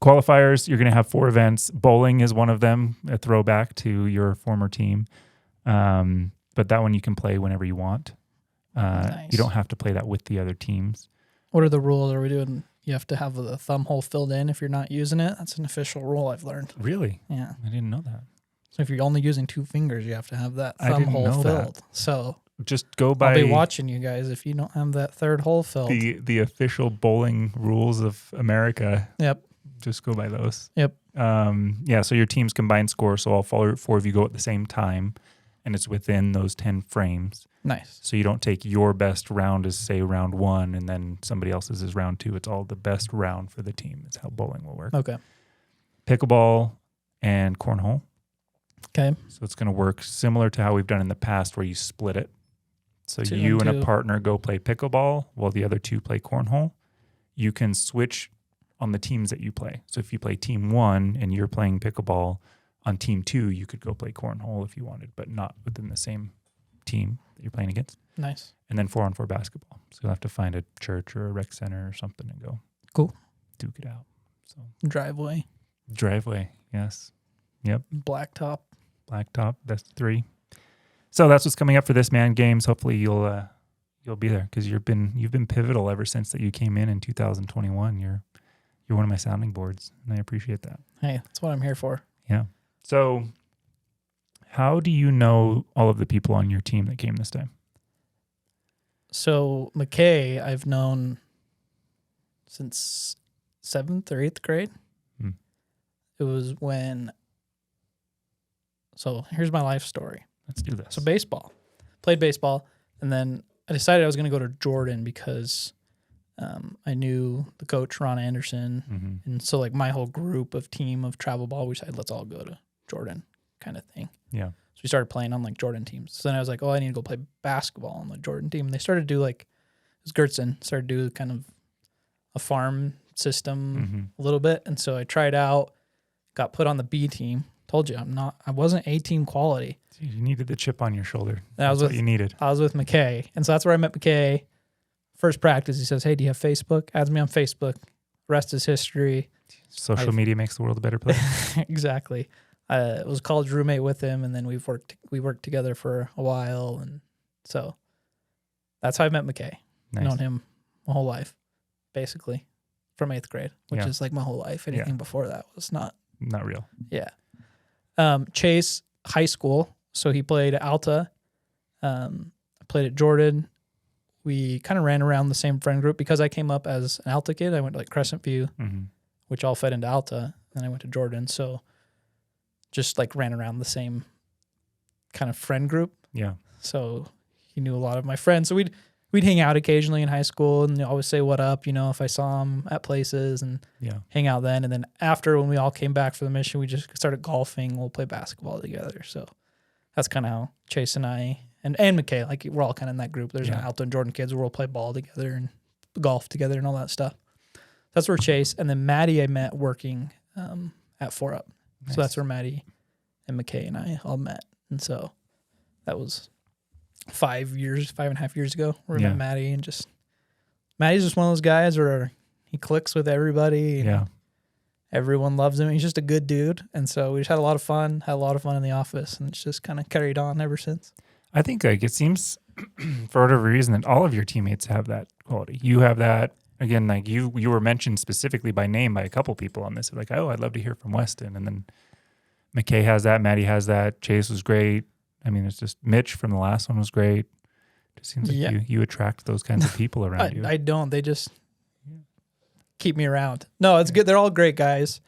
qualifiers, you're going to have 4 events. Bowling is one of them, a throwback to your former team. But that one you can play whenever you want. Nice. You don't have to play that with the other teams. What are the rules? Are we doing, you have to have the thumb hole filled in if you're not using it? That's an official rule I've learned. Really? Yeah. I didn't know that. So if you're only using 2 fingers, you have to have that I thumb didn't hole know filled. that. So Just go by I'll be watching you guys if you don't have that 3rd hole filled. the official bowling rules of America. Yep. Just go by those. Yep. So your team's combined score, so all 4 of you go at the same time, and it's within those 10 frames. Nice. So you don't take your best round as, say, round 1, and then somebody else's is round 2. It's all the best round for the team. Is how bowling will work. Okay. Pickleball and cornhole. Okay. So it's going to work similar to how we've done in the past, where you split it. So 2 you and and 2. a partner go play pickleball while the other 2 play cornhole. You can switch on the teams that you play. So if you play team 1 and you're playing pickleball, on team 2 you could go play cornhole if you wanted, but not within the same team that you're playing against. Nice. And then 4-on-4 basketball. So you'll have to find a church or a rec center or something and go. Cool. Duke it out. So Driveway. Yes. Yep. Blacktop. Blacktop. That's 3. So that's what's coming up for this man games. Hopefully you'll be there, because you've been pivotal ever since that you came in 2021. You're one of my sounding boards, and I appreciate that. Hey, that's what I'm here for. Yeah. So how do you know all of the people on your team that came this time? So McKay, I've known since 7th or 8th grade. It was when. So here's my life story. Let's do this. So played baseball, and then I decided I was going to go to Jordan because I knew the coach, Ron Anderson. And so like my whole group of team of travel ball, we said, let's all go to Jordan kind of thing. Yeah. So we started playing on like Jordan teams. So then I was like, oh, I need to go play basketball on the Jordan team. And they started to do like, it was Gertson, started to do kind of a farm system a little bit. And so I tried out, got put on the B team. Told you I wasn't A-team quality. You needed the chip on your shoulder. That's what you needed. I was with McKay. And so that's where I met McKay. First practice, he says, hey, do you have Facebook? Adds me on Facebook. Rest is history. Social media makes the world a better place. Exactly. I was a college roommate with him, and then we worked together for a while. And so that's how I met McKay. Nice. Known him my whole life, basically, from 8th grade, which is like my whole life. Anything before that was not real. Yeah. Chase, high school. So he played at Alta. I played at Jordan. We kind of ran around the same friend group because I came up as an Alta kid. I went to like Crescent View, which all fed into Alta. And I went to Jordan. So just like ran around the same kind of friend group. Yeah. So he knew a lot of my friends. So we'd we'd hang out occasionally in high school and always say what up, if I saw him at places and hang out then. And then after, when we all came back for the mission, we just started golfing. We'll play basketball together. So that's kind of how Chase and I and McKay, like we're all kind of in that group. There's an Alto and Jordan kids where we'll play ball together and golf together and all that stuff. That's where Chase, and then Maddie I met working at 4 Up. Nice. So that's where Maddie and McKay and I all met. And so that was 5.5 years ago. We met Maddie, and Maddie's just one of those guys where he clicks with everybody. And everyone loves him. He's just a good dude. And so we just had a lot of fun in the office, and it's just kind of carried on ever since. I think it seems for whatever reason that all of your teammates have that quality. You have that. Again, like you were mentioned specifically by name by a couple people on this. Like, oh, I'd love to hear from Weston. And then McKay has that. Maddie has that. Chase was great. I mean, it's just Mitch from the last one was great. It just seems like you attract those kinds of people around you. I don't. They just keep me around. No, it's good. They're all great guys.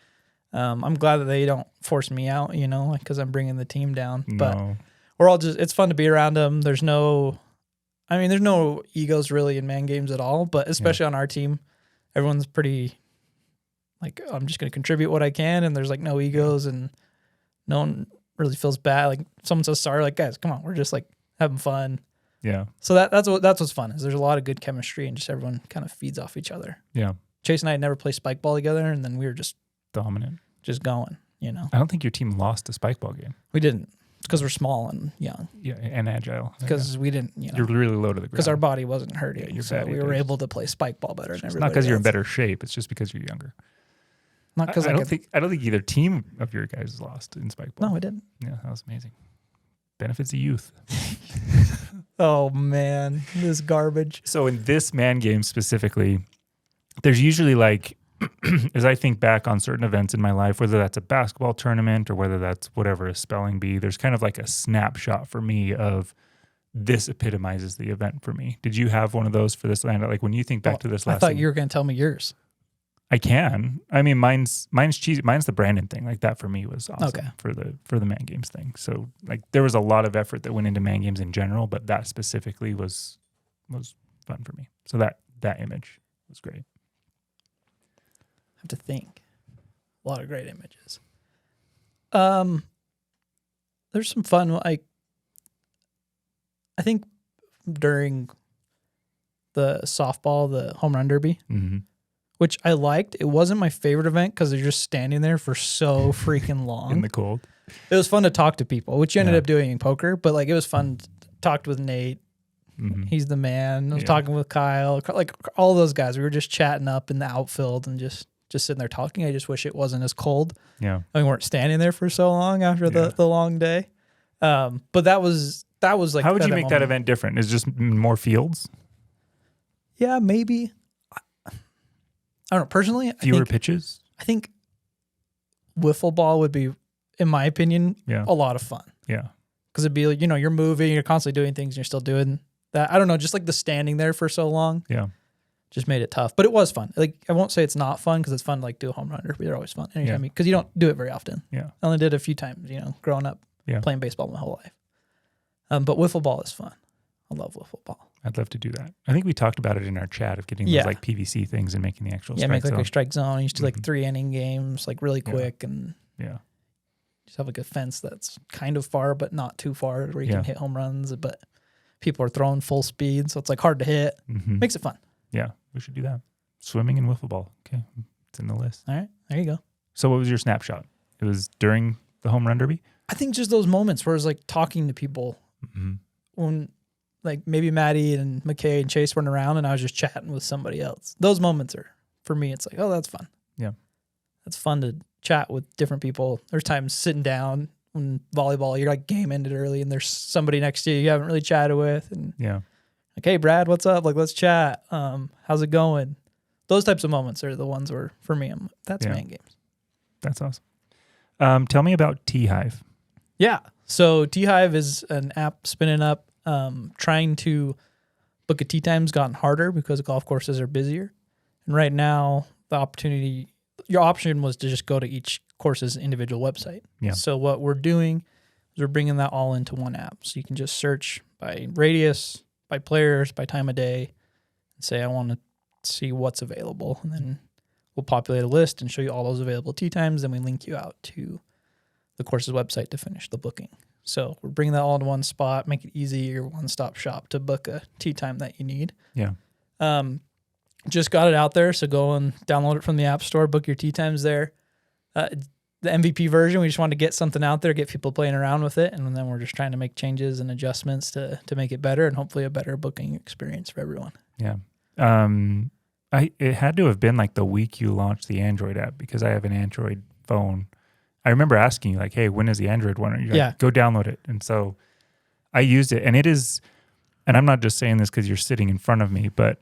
I'm glad that they don't force me out, because I'm bringing the team down. No. But we're all it's fun to be around them. There's no egos really in man games at all, but especially on our team, everyone's pretty like, I'm just going to contribute what I can. And there's like no egos, and no one really feels bad. Like someone says sorry, like, guys, come on, we're just like having fun. Yeah. So that's what's fun is there's a lot of good chemistry, and just everyone kind of feeds off each other. Yeah. Chase and I had never played spike ball together, and then we were just dominant, just going, I don't think your team lost a spike ball game. We didn't. It's because we're small and young. Yeah, and agile. Because we didn't, You're really low to the ground. Because our body wasn't hurting. Yeah, you're so we were able to play spike ball better than everybody. Not because you're in better shape. It's just because you're younger. Not because I don't think either team of your guys lost in spike ball. No, we didn't. Yeah, that was amazing. Benefits of youth. Oh man, this garbage. So in this man game specifically, there's usually like, as I think back on certain events in my life, whether that's a basketball tournament or whether that's whatever a spelling bee, there's kind of like a snapshot for me of this epitomizes the event for me. Did you have one of those for this land? Like when you think back to this last, I thought you were going to tell me yours. I can. I mean, mine's cheesy. Mine's the Brandon thing. Like that for me was awesome for the man games thing. So like there was a lot of effort that went into man games in general, but that specifically was fun for me. So that image was great. To think, a lot of great images. There's some fun. I think during the softball, the home run derby, which I liked. It wasn't my favorite event because they're just standing there for so freaking long in the cold. It was fun to talk to people, which you ended up doing in poker, but like it was fun. Talked with Nate. He's the man. I was talking with Kyle, like all those guys. We were just chatting up in the outfield and just sitting there talking. I just wish it wasn't as cold. Yeah. We weren't standing there for so long after the long day. But that was like, how would you make that event different? Is just more fields? Yeah, maybe. I don't know. Personally, fewer pitches. I think wiffle ball would be, in my opinion, a lot of fun. Yeah. Because it'd be like, you're moving, you're constantly doing things, and you're still doing that. I don't know, just like the standing there for so long. Yeah. Just made it tough, but it was fun. Like I won't say it's not fun because it's fun to like do a home run derby. They're always fun anytime because you don't do it very often. Yeah, I only did it a few times. Growing up, playing baseball my whole life. But wiffle ball is fun. I love wiffle ball. I'd love to do that. I think we talked about it in our chat of getting those like PVC things and making the actual strike zone. Make like a strike zone. You used to do like 3-inning games, like really quick and just have like a fence that's kind of far but not too far where you can hit home runs. But people are throwing full speed, so it's like hard to hit. Makes it fun. Yeah, we should do that. Swimming and wiffle ball. Okay, it's in the list. All right, there you go. So what was your snapshot? It was during the home run derby? I think just those moments where I was like talking to people when like maybe Maddie and McKay and Chase weren't around and I was just chatting with somebody else. Those moments are, for me, it's like, oh, that's fun. Yeah. It's fun to chat with different people. There's times sitting down when volleyball, you're like game ended early and there's somebody next to you haven't really chatted with. And like, hey, Brad, what's up? Like, let's chat. How's it going? Those types of moments are the ones where, for me, that's man games. That's awesome. Tell me about Teehive. Yeah. So Teehive is an app spinning up. Trying to book a tee time's gotten harder because golf courses are busier. And right now, your option was to just go to each course's individual website. Yeah. So what we're doing is we're bringing that all into one app. So you can just search by radius, by players, by time of day, and say, I want to see what's available. And then we'll populate a list and show you all those available tee times. Then we link you out to the course's website to finish the booking. So we're bringing that all to one spot, make it easy, your one-stop shop to book a tee time that you need. Yeah. Just got it out there, so go and download it from the App Store, book your tee times there. The MVP version, we just wanted to get something out there, get people playing around with it, and then we're just trying to make changes and adjustments to make it better and hopefully a better booking experience for everyone. Yeah. It had to have been like the week you launched the Android app, because I have an Android phone. I remember asking you, like, hey, when is the Android one? You're like, go download it. And so I used it, and it is, and I'm not just saying this because you're sitting in front of me, but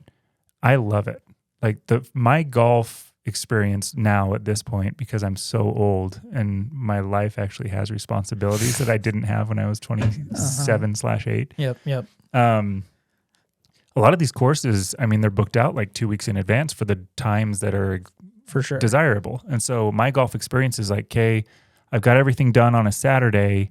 I love it. Like my golf experience now at this point, because I'm so old and my life actually has responsibilities that I didn't have when I was 27/8. Yep. A lot of these courses, I mean, they're booked out like 2 weeks in advance for the times that are for sure desirable. And so my golf experience is like, okay, I've got everything done on a Saturday.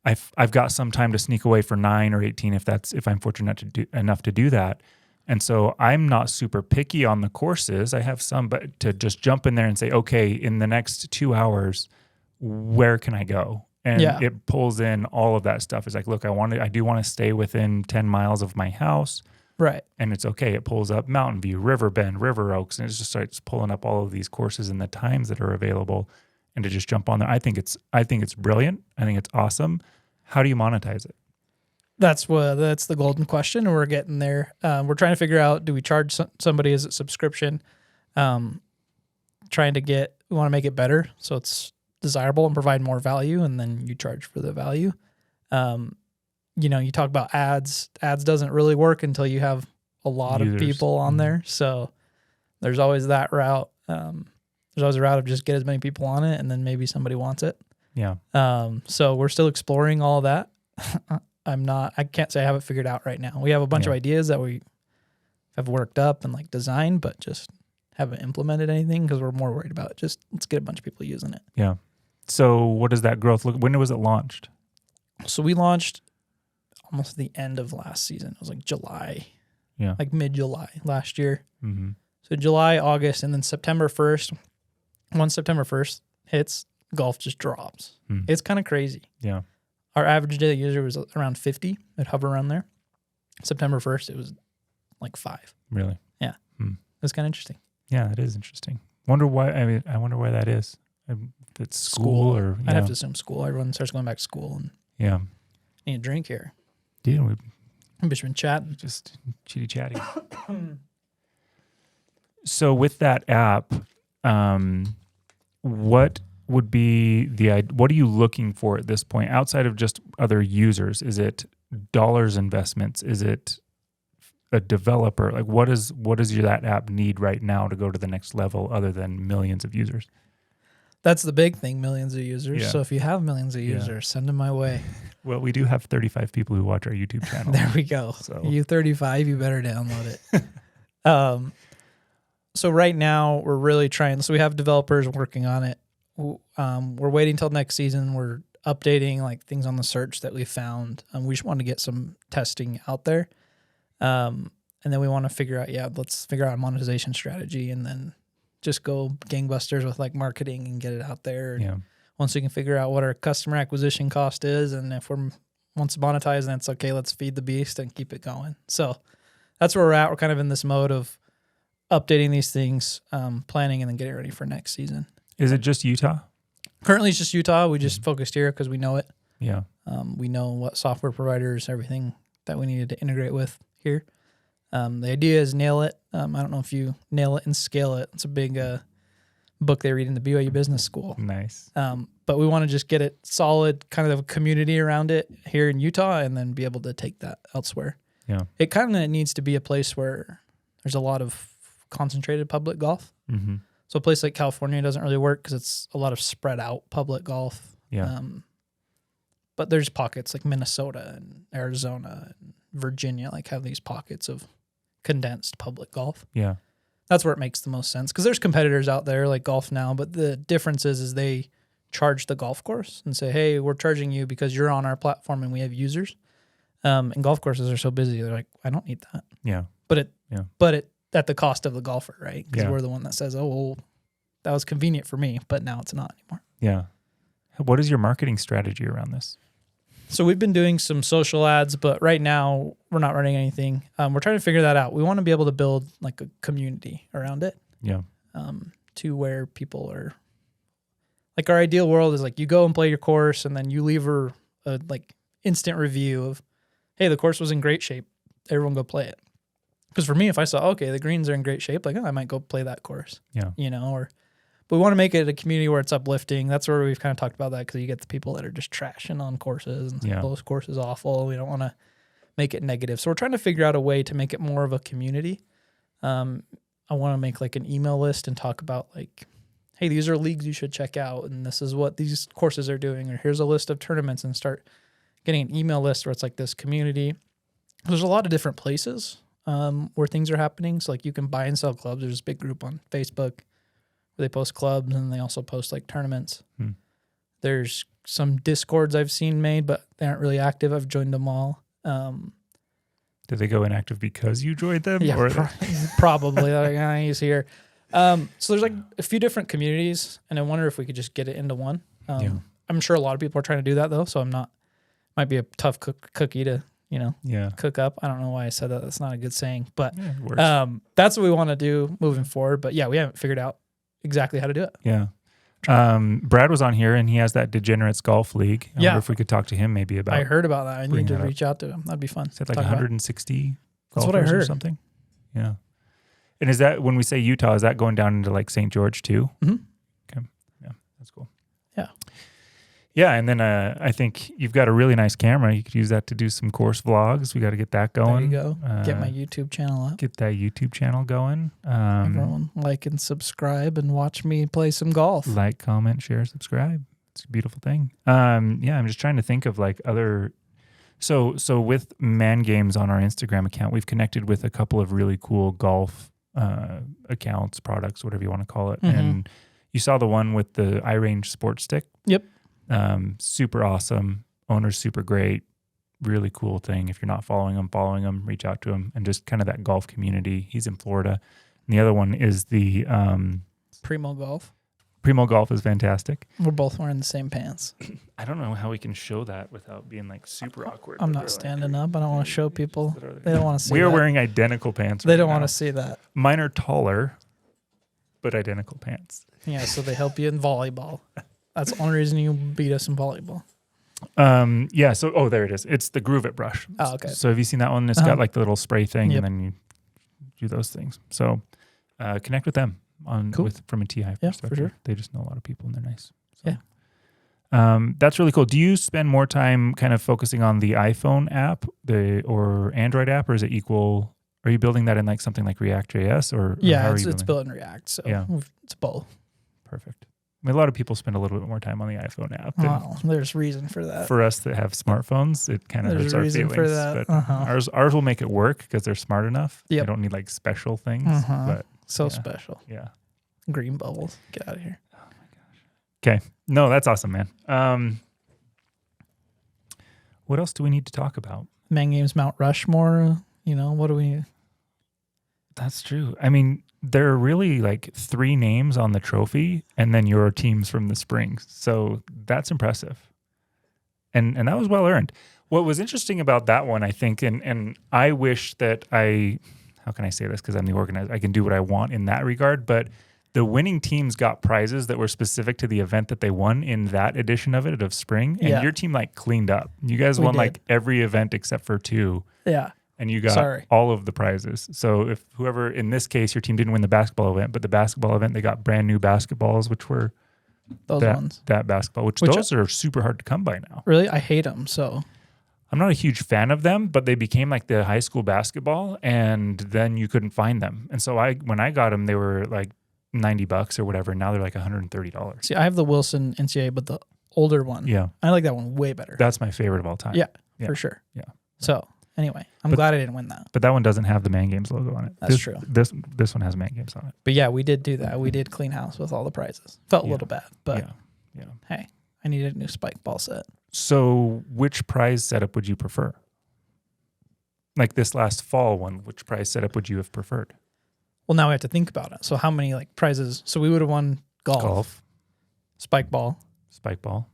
I've got some time to sneak away for 9 or 18 if I'm fortunate enough to do that. And so I'm not super picky on the courses. I have some, but to just jump in there and say, okay, in the next 2 hours, where can I go? And it pulls in all of that stuff. It's like, look, I do want to stay within 10 miles of my house. Right. And it's okay. It pulls up Mountain View, River Bend, River Oaks, and it just starts pulling up all of these courses and the times that are available, and to just jump on there. I think it's brilliant. I think it's awesome. How do you monetize it? That's the golden question, and we're getting there. We're trying to figure out, do we charge somebody as a subscription? We want to make it better so it's desirable and provide more value, and then you charge for the value. You talk about ads. Ads doesn't really work until you have a lot of people on there. So there's always that route. There's always a route of just get as many people on it, and then maybe somebody wants it. Yeah. So we're still exploring all that. I can't say I have it figured out right now. We have a bunch of ideas that we have worked up and like designed, but just haven't implemented anything because we're more worried about just let's get a bunch of people using it. Yeah. So what does that growth look? When was it launched? So we launched almost the end of last season. It was like July. Yeah. Like mid-July last year. Mm-hmm. So July, August, and then September 1st. Once September 1st hits, golf just drops. It's kind of crazy. Yeah. Our average daily user was around 50. It'd hover around there. September 1st, it was like 5. Really? Yeah. It was kind of interesting. Yeah, it is interesting. Wonder why. I mean, I wonder why that is. If it's school or I'd have to assume school. Everyone starts going back to school and need a drink here. Yeah, we've just been chatting. Just chitty chatty. So with that app, what would be what are you looking for at this point outside of just other users? Is it dollars investments? Is it a developer? Like what does that app need right now to go to the next level other than millions of users? That's the big thing, millions of users. Yeah. So if you have millions of users, send them my way. Well, we do have 35 people who watch our YouTube channel. There we go. So. You 35, you better download it. So right now we're really trying. So we have developers working on it. We're waiting till next season. We're updating like things on the search that we found. We just want to get some testing out there. And then we want to figure out, let's figure out a monetization strategy and then just go gangbusters with like marketing and get it out there. Yeah. Once we can figure out what our customer acquisition cost is, and if once monetized, then it's okay, let's feed the beast and keep it going. So that's where we're at. We're kind of in this mode of updating these things, planning, and then getting ready for next season. Is it just Utah? Currently, it's just Utah. We just focused here because we know it. Yeah. We know what software providers, everything that we needed to integrate with here. The idea is nail it. I don't know if you nail it and scale it. It's a big book they read in the BYU Business School. Nice. But we want to just get it solid, kind of a community around it here in Utah, and then be able to take that elsewhere. Yeah. It kind of needs to be a place where there's a lot of concentrated public golf. Mm-hmm. So a place like California doesn't really work because it's a lot of spread out public golf. Yeah. But there's pockets like Minnesota and Arizona and Virginia, like have these pockets of condensed public golf. Yeah. That's where it makes the most sense because there's competitors out there like Golf Now, but the difference is they charge the golf course and say, hey, we're charging you because you're on our platform and we have users. And golf courses are so busy. They're like, I don't need that. Yeah. But it at the cost of the golfer, right? Because Yeah. we're the one that says, oh, well, that was convenient for me, but now it's not anymore. Yeah. What is your marketing strategy around this? So we've been doing some social ads, but right now we're not running anything. We're trying to figure that out. We want to be able to build like a community around it. Yeah. To where people are like, our ideal world is like you go and play your course and then you leave her a like instant review of, hey, the course was in great shape. Everyone go play it. Because for me, if I saw, okay, the greens are in great shape, like, oh, I might go play that course. Yeah. But we want to make it a community where it's uplifting. That's where we've kind of talked about that, because you get the people that are just trashing on courses and those courses awful. We don't want to make it negative. So we're trying to figure out a way to make it more of a community. I want to make like an email list and talk about like, hey, these are leagues you should check out, and this is what these courses are doing, or here's a list of tournaments, and start getting an email list where it's like this community. There's a lot of different places where things are happening. So like you can buy and sell clubs. There's this big group on Facebook where they post clubs, and they also post like tournaments. There's some Discords I've seen made, but they aren't really active. I've joined them all. Did they go inactive because you joined them? Yeah, or probably. Like, he's here. So there's like a few different communities, and I wonder if we could just get it into one. I'm sure a lot of people are trying to do that though, so might be a tough cookie to, cook up. I don't know why I said that. That's not a good saying, but that's what we want to do moving forward. But yeah, we haven't figured out exactly how to do it. Yeah. Brad was on here, and he has that Degenerates Golf League. I wonder if we could talk to him maybe about. I heard about that. I need to reach out to him. That'd be fun. Is that like 160 That's what I golfers heard. or something? Yeah. And is that, when we say Utah, is that going down into like St. George too? Mm-hmm. Okay. Yeah, that's cool. Yeah. Yeah, and then I think you've got a really nice camera. You could use that to do some course vlogs. We got to get that going. There you go. Get my YouTube channel up. Get that YouTube channel going. Everyone like and subscribe and watch me play some golf. Like, comment, share, subscribe. It's a beautiful thing. I'm just trying to think of like other. So with Man Games on our Instagram account, we've connected with a couple of really cool golf accounts, products, whatever you want to call it. Mm-hmm. And you saw the one with the iRange sports stick. Yep. Super awesome. Owner's super great. Really cool thing. If you're not following him, reach out to him, and just kind of that golf community. He's in Florida. And the other one is the Primo Golf. Primo Golf is fantastic. We're both wearing the same pants. I don't know how we can show that without being like super awkward. I'm not standing up. I don't want to show people. They don't want to see We that. are wearing identical pants. They don't want to see that. Mine are taller, but identical pants. Yeah, so they help you in volleyball. That's the only reason you beat us in volleyball. Yeah. So, there it is. It's the Groove It brush. Oh, okay. So have you seen that one? It's got like the little spray thing, Yep. and then you do those things. So connect with them from a Teehive perspective. For sure. They just know a lot of people, and they're nice. So. Yeah. That's really cool. Do you spend more time kind of focusing on the iPhone app, or Android app, or is it equal? Are you building that in like something like React.js, or how are you it's built in React, so it's both. Perfect. I mean, a lot of people spend a little bit more time on the iPhone app. Well, there's reason for that. For us that have smartphones, it kind of hurts our feelings. For that. But ours will make it work because they're smart enough. Yep. They don't need like special things. But special. Yeah. Green bubbles. Get out of here. Oh my gosh. Okay. No, that's awesome, man. What else do we need to talk about? Man Games Mount Rushmore. What do we? That's true. I mean, there are really like 3 names on the trophy, and then your teams from the spring. So that's impressive. And that was well earned. What was interesting about that one, I think, and I wish that how can I say this? Because I'm the organizer. I can do what I want in that regard. But the winning teams got prizes that were specific to the event that they won in that edition of spring. And your team like cleaned up. You guys won like every event except for 2. Yeah. And you got all of the prizes. So if whoever, in this case, your team didn't win the basketball event, but the basketball event, they got brand new basketballs, which were those ones. That basketball, which those are super hard to come by now. Really? I hate them. So I'm not a huge fan of them, but they became like the high school basketball, and then you couldn't find them. And so when I got them, they were like $90 or whatever. And now they're like $130. See, I have the Wilson NCAA, but the older one. Yeah. I like that one way better. That's my favorite of all time. Yeah. For sure. Yeah. So anyway, I'm glad I didn't win that. But that one doesn't have the Man Games logo on it. That's true. This one has Man Games on it. But yeah, we did do that. We did clean house with all the prizes. Felt a little bad, but hey, I needed a new spike ball set. So which prize setup would you prefer? Like this last fall one, which prize setup would you have preferred? Well, now we have to think about it. So how many like prizes? So we would have won golf, spike ball. Spike ball.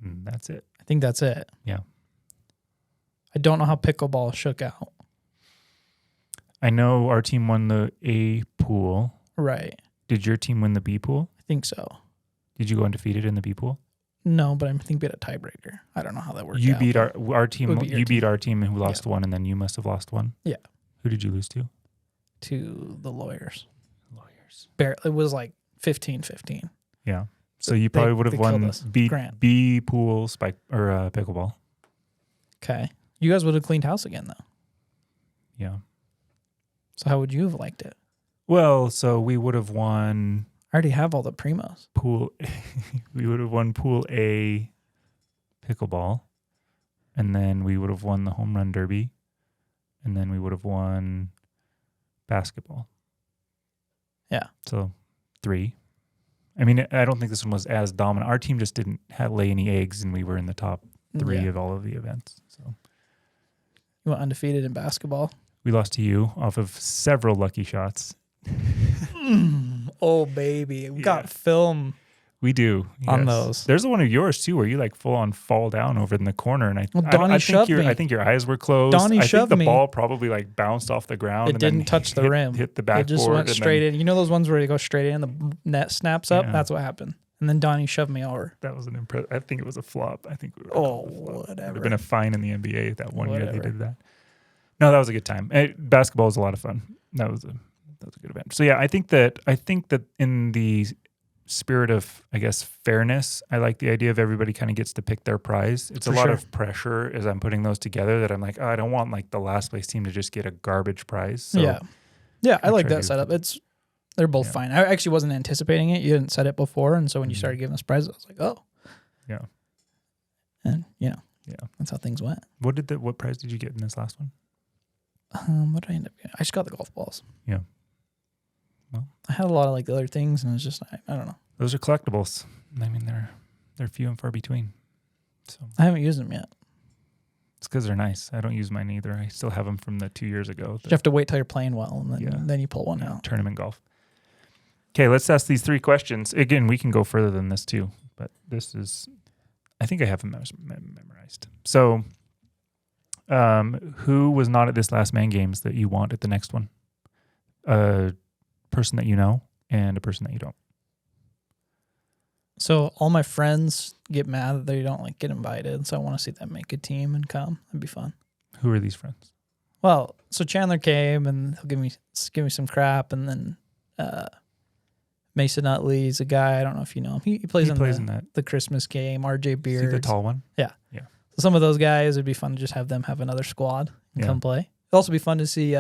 And that's it. I think that's it. Yeah. I don't know how pickleball shook out. I know our team won the A pool. Right. Did your team win the B pool? I think so. Did you go undefeated in the B pool? No, but I think we had a tiebreaker. I don't know how that worked. You out, beat our team. beat You beat our team who lost one, and then you must have lost one. Yeah. Who did you lose to? To the lawyers. Lawyers. It was like 15-15. Yeah. So you probably would have won B pool spike or pickleball. Okay. You guys would have cleaned house again though. Yeah. So how would you have liked it? Well, so we would have won I already have all the primos. pool. We would have won pool A pickleball, and then we would have won the home run derby, and then we would have won basketball. Yeah. So 3. I mean, I don't think this one was as dominant. Our team just didn't lay any eggs, and we were in the top 3 of all of the events. So you went undefeated in basketball. we lost to you off of several lucky shots. Oh, baby. We got film. We do. On those. There's one of yours too, where you like full on fall down over in the corner, and I think your eyes were closed. Donnie shoved the me. ball probably like bounced off the ground. It didn't touch the rim. Hit the backboard. It just went straight in. You know those ones where you go straight in, the net snaps up? Yeah. That's what happened. And then Donnie shoved me over. That was an I think it was a flop. I think we were. Whatever. Would have been a fine in the NBA that one year they did that. No, that was a good time. Basketball was a lot of fun. That was a good event. So yeah, I think that in the spirit of, I guess, fairness, I like the idea of everybody kind of gets to pick their prize. It's a lot of pressure as I'm putting those together that I'm like, I don't want like the last place team to just get a garbage prize. So yeah, I like that setup. They're both fine. I actually wasn't anticipating it. You didn't set it before, and so when you started giving us prizes, I was like, oh, yeah, and that's how things went. What prize did you get in this last one? What did I end up getting? I just got the golf balls. Yeah. Well, I had a lot of like the other things, and it's just I don't know. Those are collectibles. I mean, they're few and far between. So I haven't used them yet. It's because they're nice. I don't use mine either. I still have them from the 2 years ago. You have to wait till you're playing well, and then you pull one out. Tournament golf. Okay, let's ask these 3 questions. Again, we can go further than this too, but I think I have them memorized. So, who was not at this last Man Games that you want at the next one? A person that you know and a person that you don't. So all my friends get mad that they don't like get invited, so I want to see them make a team and come. That'd be fun. Who are these friends? Well, so Chandler came and he'll give me some crap, and then Mason Utley's a guy, I don't know if you know him. He plays in the Christmas game. RJ Beard. Is he the tall one? Yeah. Yeah. So some of those guys, it'd be fun to just have them have another squad and come play. It'd also be fun to see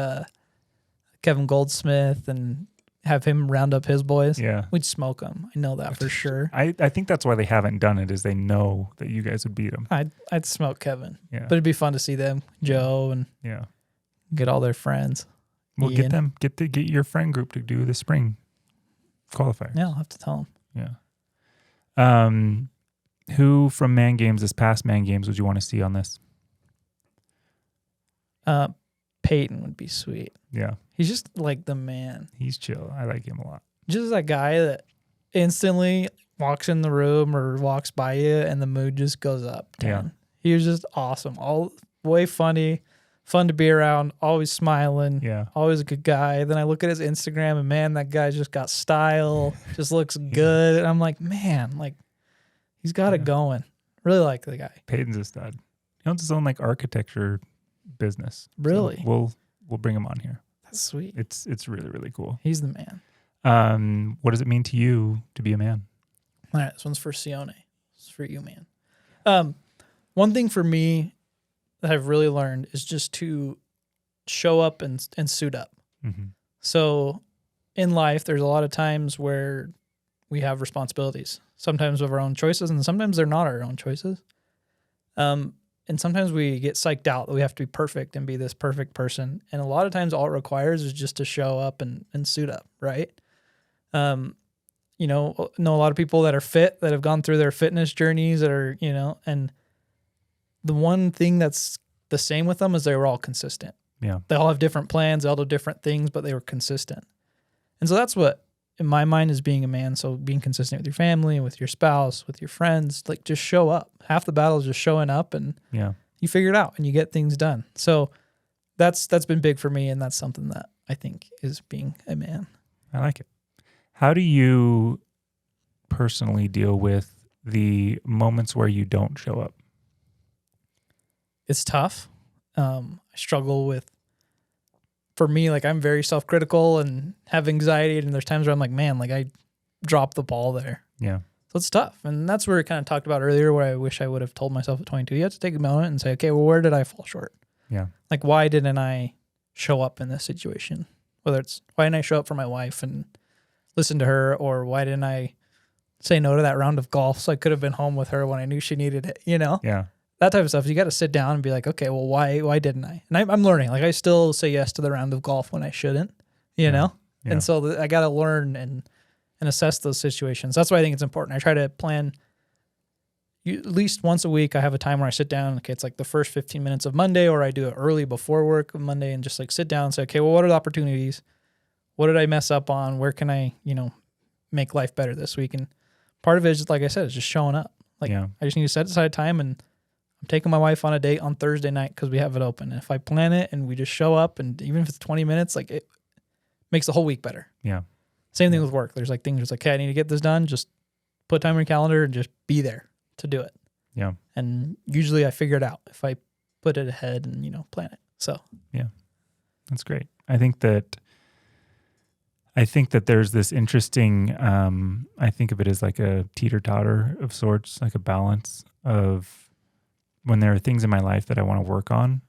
Kevin Goldsmith and have him round up his boys. Yeah. We'd smoke them. I know that for sure. I think that's why they haven't done it, is they know that you guys would beat them. I'd smoke Kevin. Yeah. But it'd be fun to see them, Joe, and get all their friends. Well, get your friend group to do the spring qualifier. Yeah, I'll have to tell them. Yeah. Who from Man Games, this past Man Games, would you want to see on this? Peyton would be sweet. Yeah. He's just like the man. He's chill. I like him a lot. Just that guy that instantly walks in the room or walks by you and the mood just goes up. Yeah. He was just awesome. All way funny, fun to be around, always smiling. Yeah. Always a good guy. Then I look at his Instagram and man, that guy just got style, just looks good. And I'm like, man, like he's got it going. Really like the guy. Peyton's a stud. He owns his own like architecture business. Really? So we'll bring him on here. That's sweet. It's really, really cool. He's the man. What does it mean to you to be a man? All right, this one's for Sione. This is for you, man. One thing for me that I've really learned is just to show up and suit up. Mm-hmm. So in life, there's a lot of times where we have responsibilities, sometimes of our own choices, and sometimes they're not our own choices. And sometimes we get psyched out that we have to be perfect and be this perfect person. And a lot of times all it requires is just to show up and suit up, right? Know a lot of people that are fit, that have gone through their fitness journeys that are, and the one thing that's the same with them as they were all consistent. Yeah. They all have different plans, they all do different things, but they were consistent. And so that's what, in my mind, is being a man. So being consistent with your family, with your spouse, with your friends, like just show up. Half the battle is just showing up, and you figure it out and you get things done. So that's been big for me, and that's something that I think is being a man. I like it. How do you personally deal with the moments where you don't show up? It's tough. I struggle with, for me, like I'm very self-critical and have anxiety, and there's times where I'm like, man, like I dropped the ball there. Yeah. So it's tough. And that's where we kind of talked about earlier, where I wish I would have told myself at 22, you have to take a moment and say, okay, well, where did I fall short? Yeah. Like, why didn't I show up in this situation? Whether it's, why didn't I show up for my wife and listen to her, or why didn't I say no to that round of golf so I could have been home with her when I knew she needed it, you know? Yeah. That type of stuff. You got to sit down and be like, okay, well, why didn't I? And I'm learning. Like, I still say yes to the round of golf when I shouldn't, you know? Yeah. And so I got to learn and assess those situations. That's why I think it's important. I try to plan at least once a week. I have a time where I sit down. Okay, it's like the first 15 minutes of Monday, or I do it early before work on Monday and just like sit down and say, okay, well, what are the opportunities? What did I mess up on? Where can I, make life better this week? And part of it is, like I said, is just showing up. Like, I just need to set aside time, and I'm taking my wife on a date on Thursday night because we have it open. And if I plan it and we just show up, and even if it's 20 minutes, like it makes the whole week better. Yeah. Same thing with work. There's like things, it's like, okay, I need to get this done. Just put time in your calendar and just be there to do it. Yeah. And usually I figure it out if I put it ahead and, plan it. So, yeah, that's great. I think that there's this interesting, I think of it as like a teeter-totter of sorts, like a balance of when there are things in my life that I want to work on,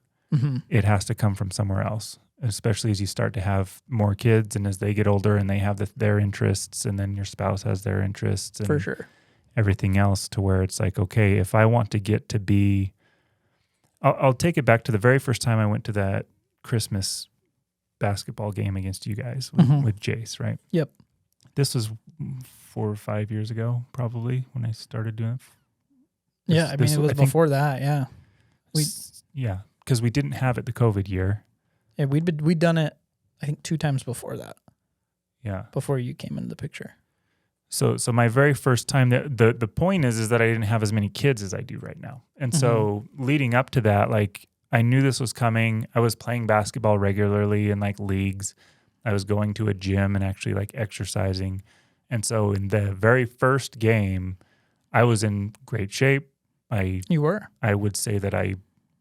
it has to come from somewhere else, especially as you start to have more kids and as they get older and they have their interests, and then your spouse has their interests. And for sure. Everything else, to where it's like, okay, if I want to get to be, I'll take it back to the very first time I went to that Christmas basketball game against you guys with Jace, right? Yep. This was 4 or 5 years ago, probably, when I started doing it. It was before that. Yeah. Because we didn't have it the COVID year. Yeah, we'd done it, I think, 2 times before that. Yeah. Before you came into the picture. So my very first time, the point is that I didn't have as many kids as I do right now. And so leading up to that, like, I knew this was coming. I was playing basketball regularly in like leagues. I was going to a gym and actually like exercising. And so in the very first game, I was in great shape. You were? I would say that I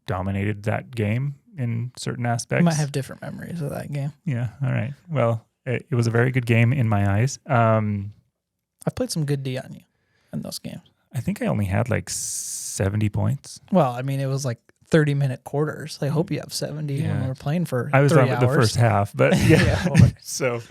dominated that game in certain aspects. You might have different memories of that game. Yeah. All right. Well, it was a very good game in my eyes. I've played some good D on you in those games. I think I only had like 70 points. Well, I mean, it was like 30-minute quarters. I hope you have 70 when we're playing for 3 hours. I was done with the first half, but yeah. So,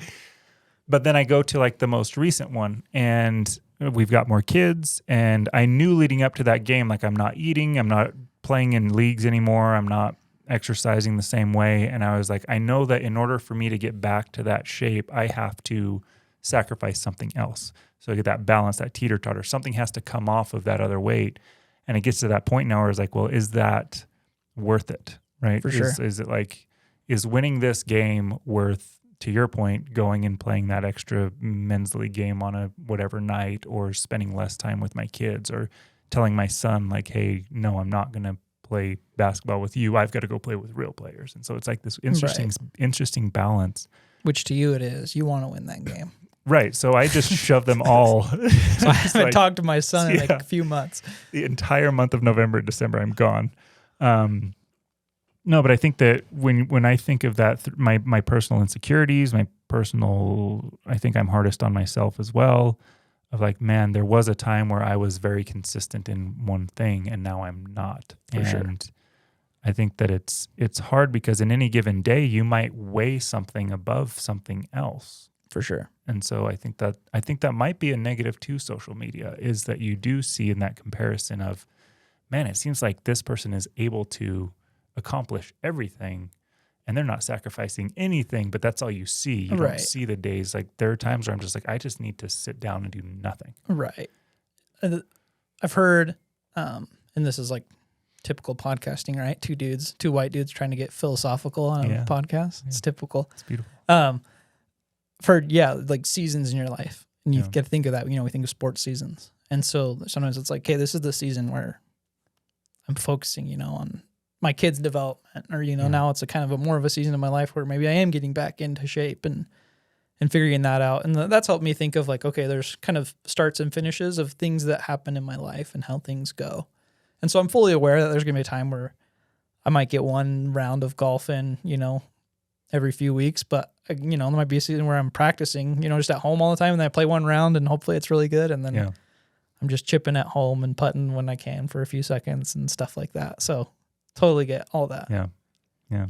but then I go to like the most recent one, and we've got more kids, and I knew leading up to that game, like, I'm not eating, I'm not playing in leagues anymore, I'm not exercising the same way. And I was like, I know that in order for me to get back to that shape, I have to sacrifice something else. So I get that balance, that teeter-totter. Something has to come off of that other weight. And it gets to that point now where it's like, well, is that worth it? Right? For sure. Is it like, is winning this game worth, to your point, going and playing that extra men's league game on a whatever night, or spending less time with my kids, or telling my son like, hey, no, I'm not going to play basketball with you. I've got to go play with real players. And so it's like this interesting balance. Which to you it is. You want to win that game. Right. So I just shove them all. So I haven't talked to my son in like a few months. The entire month of November, December, I'm gone. No, but I think that when I think of that, my personal insecurities, I think I'm hardest on myself as well. Of like, man, there was a time where I was very consistent in one thing, and now I'm not. For sure. I think that it's hard because in any given day, you might weigh something above something else. For sure. And so I think that might be a negative to social media, is that you do see in that comparison of, man, it seems like this person is able to accomplish everything and they're not sacrificing anything, but that's all you see. You don't see the days. Like, there are times where I'm just like, I just need to sit down and do nothing. Right. I've heard, and this is like typical podcasting, right? Two white dudes trying to get philosophical on a podcast. It's typical. It's beautiful. For like seasons in your life, and you get to think of that. We think of sports seasons, and so sometimes it's like, hey, this is the season where I'm focusing, on my kids' development, or now it's a kind of a more of a season of my life where maybe I am getting back into shape and figuring that out, and that's helped me think of like, okay, there's kind of starts and finishes of things that happen in my life and how things go, and so I'm fully aware that there's gonna be a time where I might get one round of golf in, every few weeks, but there might be a season where I'm practicing, just at home all the time, and then I play one round and hopefully it's really good, and then I'm just chipping at home and putting when I can for a few seconds and stuff like that. So totally get all that. Yeah.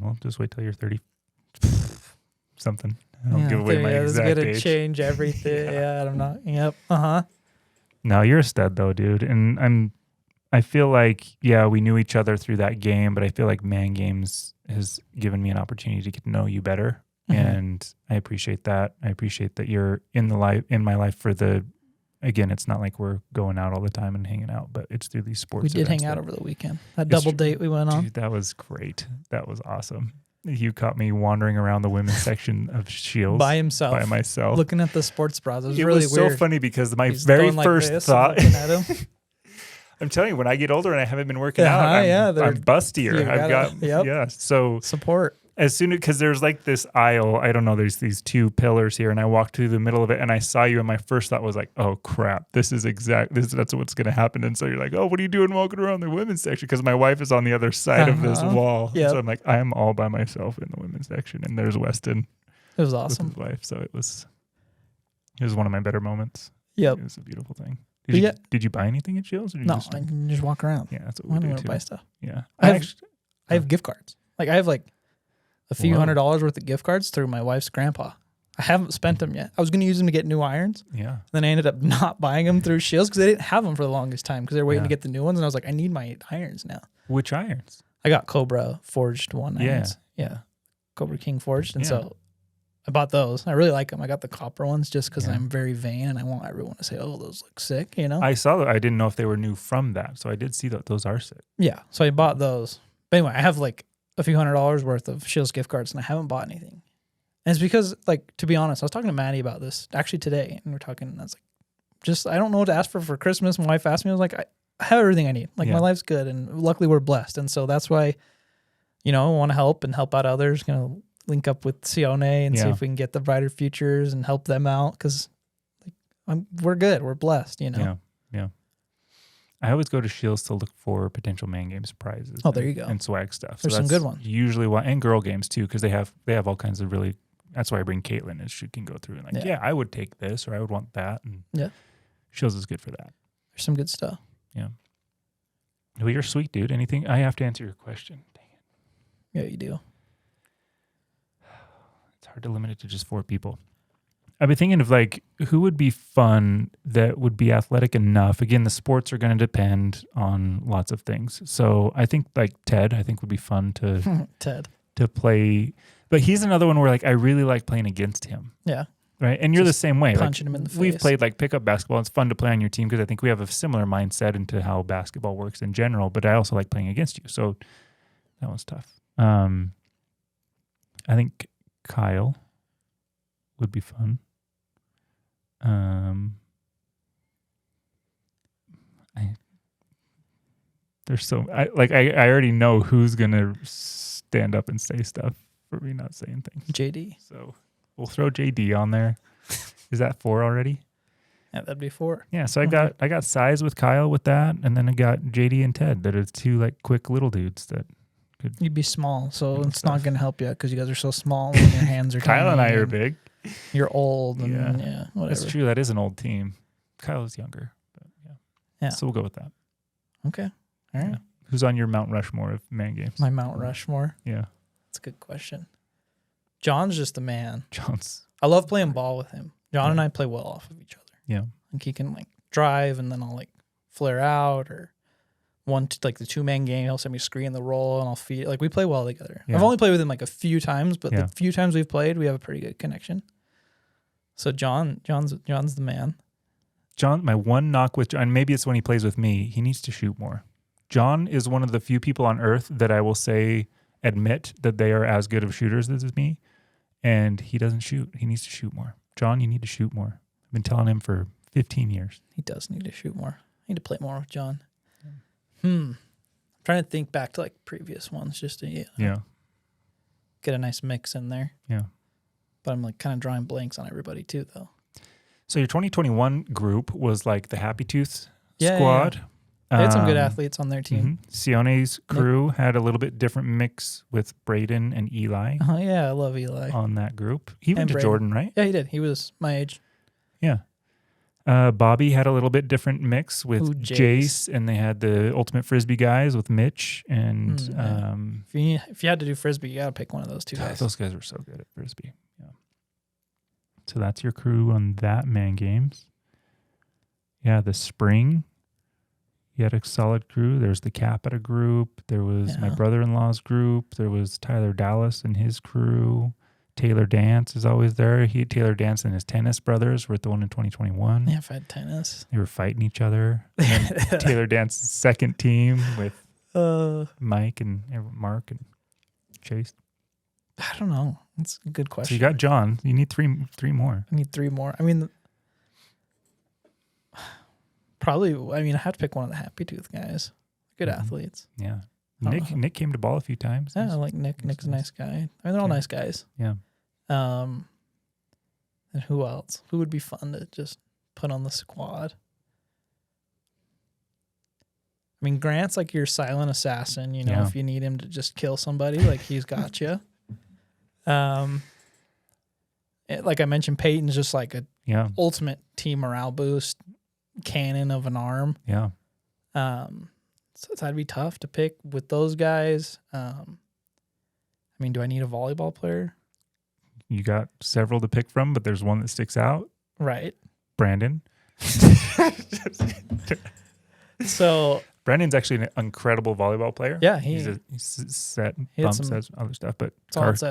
Well, just wait till you're 30 something. I'll give away my exact age. It's gonna change everything. I'm not. Yep. No, you're a stud though, dude. And I feel like, we knew each other through that game, but I feel like Man Games has given me an opportunity to get to know you better. Mm-hmm. And I appreciate that. I appreciate that you're in my life for again, it's not like we're going out all the time and hanging out, but it's through these sports. We did hang out over the weekend. That double date we went on. Dude, that was great. That was awesome. You caught me wandering around the women's section of Shields by myself, looking at the sports bras. It was really weird. So funny because my very first thought. I'm telling you, when I get older and I haven't been working out, I'm bustier. So support. Because there's like this aisle, I don't know, there's these two pillars here, and I walked through the middle of it, and I saw you, and my first thought was like, oh crap, that's what's going to happen. And so you're like, oh, what are you doing walking around the women's section? Because my wife is on the other side of this wall. Yep. So I'm like, I am all by myself in the women's section, and there's Weston. It was awesome. With his wife. So it was one of my better moments. Yep. It was a beautiful thing. Did you buy anything at Shields? Or no, I can just walk around. Yeah, that's what we do too. Buy stuff. Yeah. I have gift cards. Like I have like a few $100s worth of gift cards through my wife's grandpa. I haven't spent them yet. I was going to use them to get new irons. Yeah. Then I ended up not buying them through Shields because they didn't have them for the longest time because they were waiting to get the new ones. And I was like, I need my irons now. Which irons? I got Cobra forged one irons. Yeah. Cobra King forged. And so I bought those. I really like them. I got the copper ones just because I'm very vain and I want everyone to say, oh, those look sick, I saw that. I didn't know if they were new from that. So I did see that those are sick. Yeah. So I bought those. But anyway, I have like a few $100s worth of Shields gift cards and I haven't bought anything. And it's because, like, to be honest, I was talking to Maddie about this actually today, and I was like, I don't know what to ask for Christmas. My wife asked me, I was like, I have everything I need. Like, my life's good, and luckily we're blessed. And so that's why, I want to help out others, link up with Sione and see if we can get the brighter futures and help them out because we're good. We're blessed, Yeah. I always go to Shields to look for potential Man Games prizes. Oh, there you go. And swag stuff. There's some good ones. Usually and girl games too, because they have all kinds of really. That's why I bring Caitlin, is she can go through and I would take this or I would want that, and Shields is good for that. There's some good stuff. Yeah. Well, you're sweet, dude. Anything? I have to answer your question. Dang it. Yeah, you do. It's hard to limit it to just 4 people. I've been thinking of who would be fun that would be athletic enough. Again, the sports are going to depend on lots of things. So I think Ted, would be fun to to play. But he's another one where I really like playing against him. Yeah. Right. And you're the same way. Punching him in the face. We've played pickup basketball. It's fun to play on your team because I think we have a similar mindset into how basketball works in general. But I also like playing against you. So that was tough. I think Kyle would be fun. I already know who's gonna stand up and say stuff for me not saying things. JD. So we'll throw JD on there. Is that 4 already? Yeah, that'd be 4. Yeah. So I got size with Kyle with that, and then I got JD and Ted that are 2 quick little dudes that could. You'd be small, so it's not gonna help you because you guys are so small and your hands are. Kyle and I are big. You're old, and whatever. That's true. That is an old team. Kyle is younger, but yeah. So we'll go with that. Okay, all right. Yeah. Who's on your Mount Rushmore of Man Games? My Mount Rushmore. Yeah, that's a good question. John's just a man. I love playing ball with him. John and I play well off of each other. Yeah, he can drive, and then I'll flare out or. The 2-man game, he'll send me a screen the roll and I'll feed. We play well together. Yeah. I've only played with him a few times, but the few times we've played, we have a pretty good connection. So John's the man. John, my one knock with John, maybe it's when he plays with me, he needs to shoot more. John is one of the few people on earth that I will say admit that they are as good of shooters as me, and he doesn't shoot. He needs to shoot more. John, you need to shoot more. I've been telling him for 15 years. He does need to shoot more. I need to play more with John. I'm trying to think back to like previous ones just to get a nice mix in there. Yeah. But I'm like kind of drawing blanks on everybody too, though. So your 2021 group was like the Happy Tooth squad. Yeah. They had some good athletes on their team. Sione's crew had a little bit different mix with Braden and Eli. Oh, yeah. I love Eli. On that group. He went to Braden. Jordan, right? Yeah, he did. He was my age. Yeah. Bobby had a little bit different mix with Jace, and they had the Ultimate Frisbee guys with Mitch. And if you had to do Frisbee, you got to pick one of those two guys. Those guys were so good at Frisbee. Yeah. So that's your crew on that Man Games. Yeah, the spring. You had a solid crew. There's the Capita group. There was my brother-in-law's group. There was Tyler Dallas and his crew. Taylor Dance is always there. Taylor Dance and his tennis brothers were at the one in 2021. Yeah, I've had tennis. They were fighting each other. And Taylor Dance's second team with Mike and Mark and Chase. I don't know. That's a good question. So you got John. You need three more. I need 3 more. I mean, probably. I mean, I have to pick one of the Happy Tooth guys. Good athletes. Yeah. Nick came to ball a few times. Yeah, I like Nick. Nick's a nice guy. I mean, they're all nice guys. Yeah. And who else? Who would be fun to just put on the squad? I mean, Grant's like your silent assassin. You know, if you need him to just kill somebody, like he's got you. Like I mentioned, Peyton's just like a ultimate team morale boost, cannon of an arm. Yeah. So that'd be tough to pick with those guys. I mean, do I need a volleyball player? You got several to pick from, but there's one that sticks out. Right. Brandon. So Brandon's actually an incredible volleyball player. Yeah, he's set bumps, says other stuff, but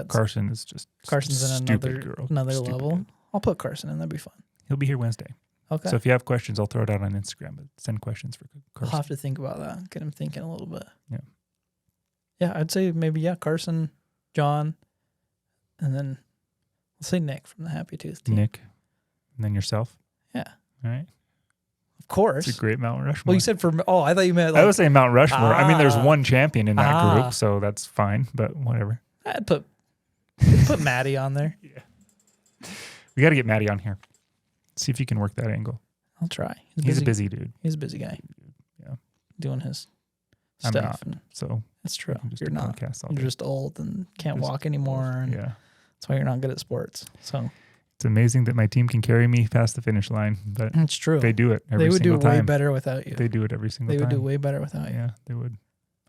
Carson is just Carson's in another level. Good. I'll put Carson in. That'd be fun. He'll be here Wednesday. Okay. So if you have questions, I'll throw it out on Instagram. But send questions for Carson. I'll have to think about that. Get him thinking a little bit. Yeah. Yeah, I'd say maybe Carson, John, and then let's say Nick from the Happy Tooth team. Nick, and then yourself. Yeah. All right. Of course. It's a great Mount Rushmore. Well, you said I thought you meant like, I was saying Mount Rushmore. I mean, there's one champion in that group, so that's fine, but whatever. I'd put Maddie on there. Yeah. We got to get Maddie on here. See if you can work that angle. I'll try. He's a busy dude. He's a busy guy. Yeah. Doing his stuff. I'm not, so that's true. You're not. You're just old and can't walk anymore. And that's why you're not good at sports. So it's amazing that my team can carry me past the finish line, but it's true. They do it every single time. They would do way better without you. They do it every single time. They would do way better without you. Yeah, they would.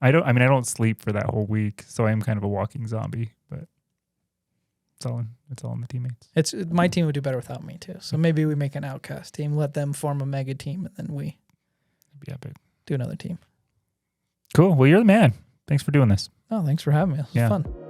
I don't sleep for that whole week, so I am kind of a walking zombie, but it's all in the teammates. My team would do better without me too. So maybe we make an outcast team, let them form a mega team, and then we do another team. Cool. Well, you're the man. Thanks for doing this. Oh, thanks for having me. This was fun.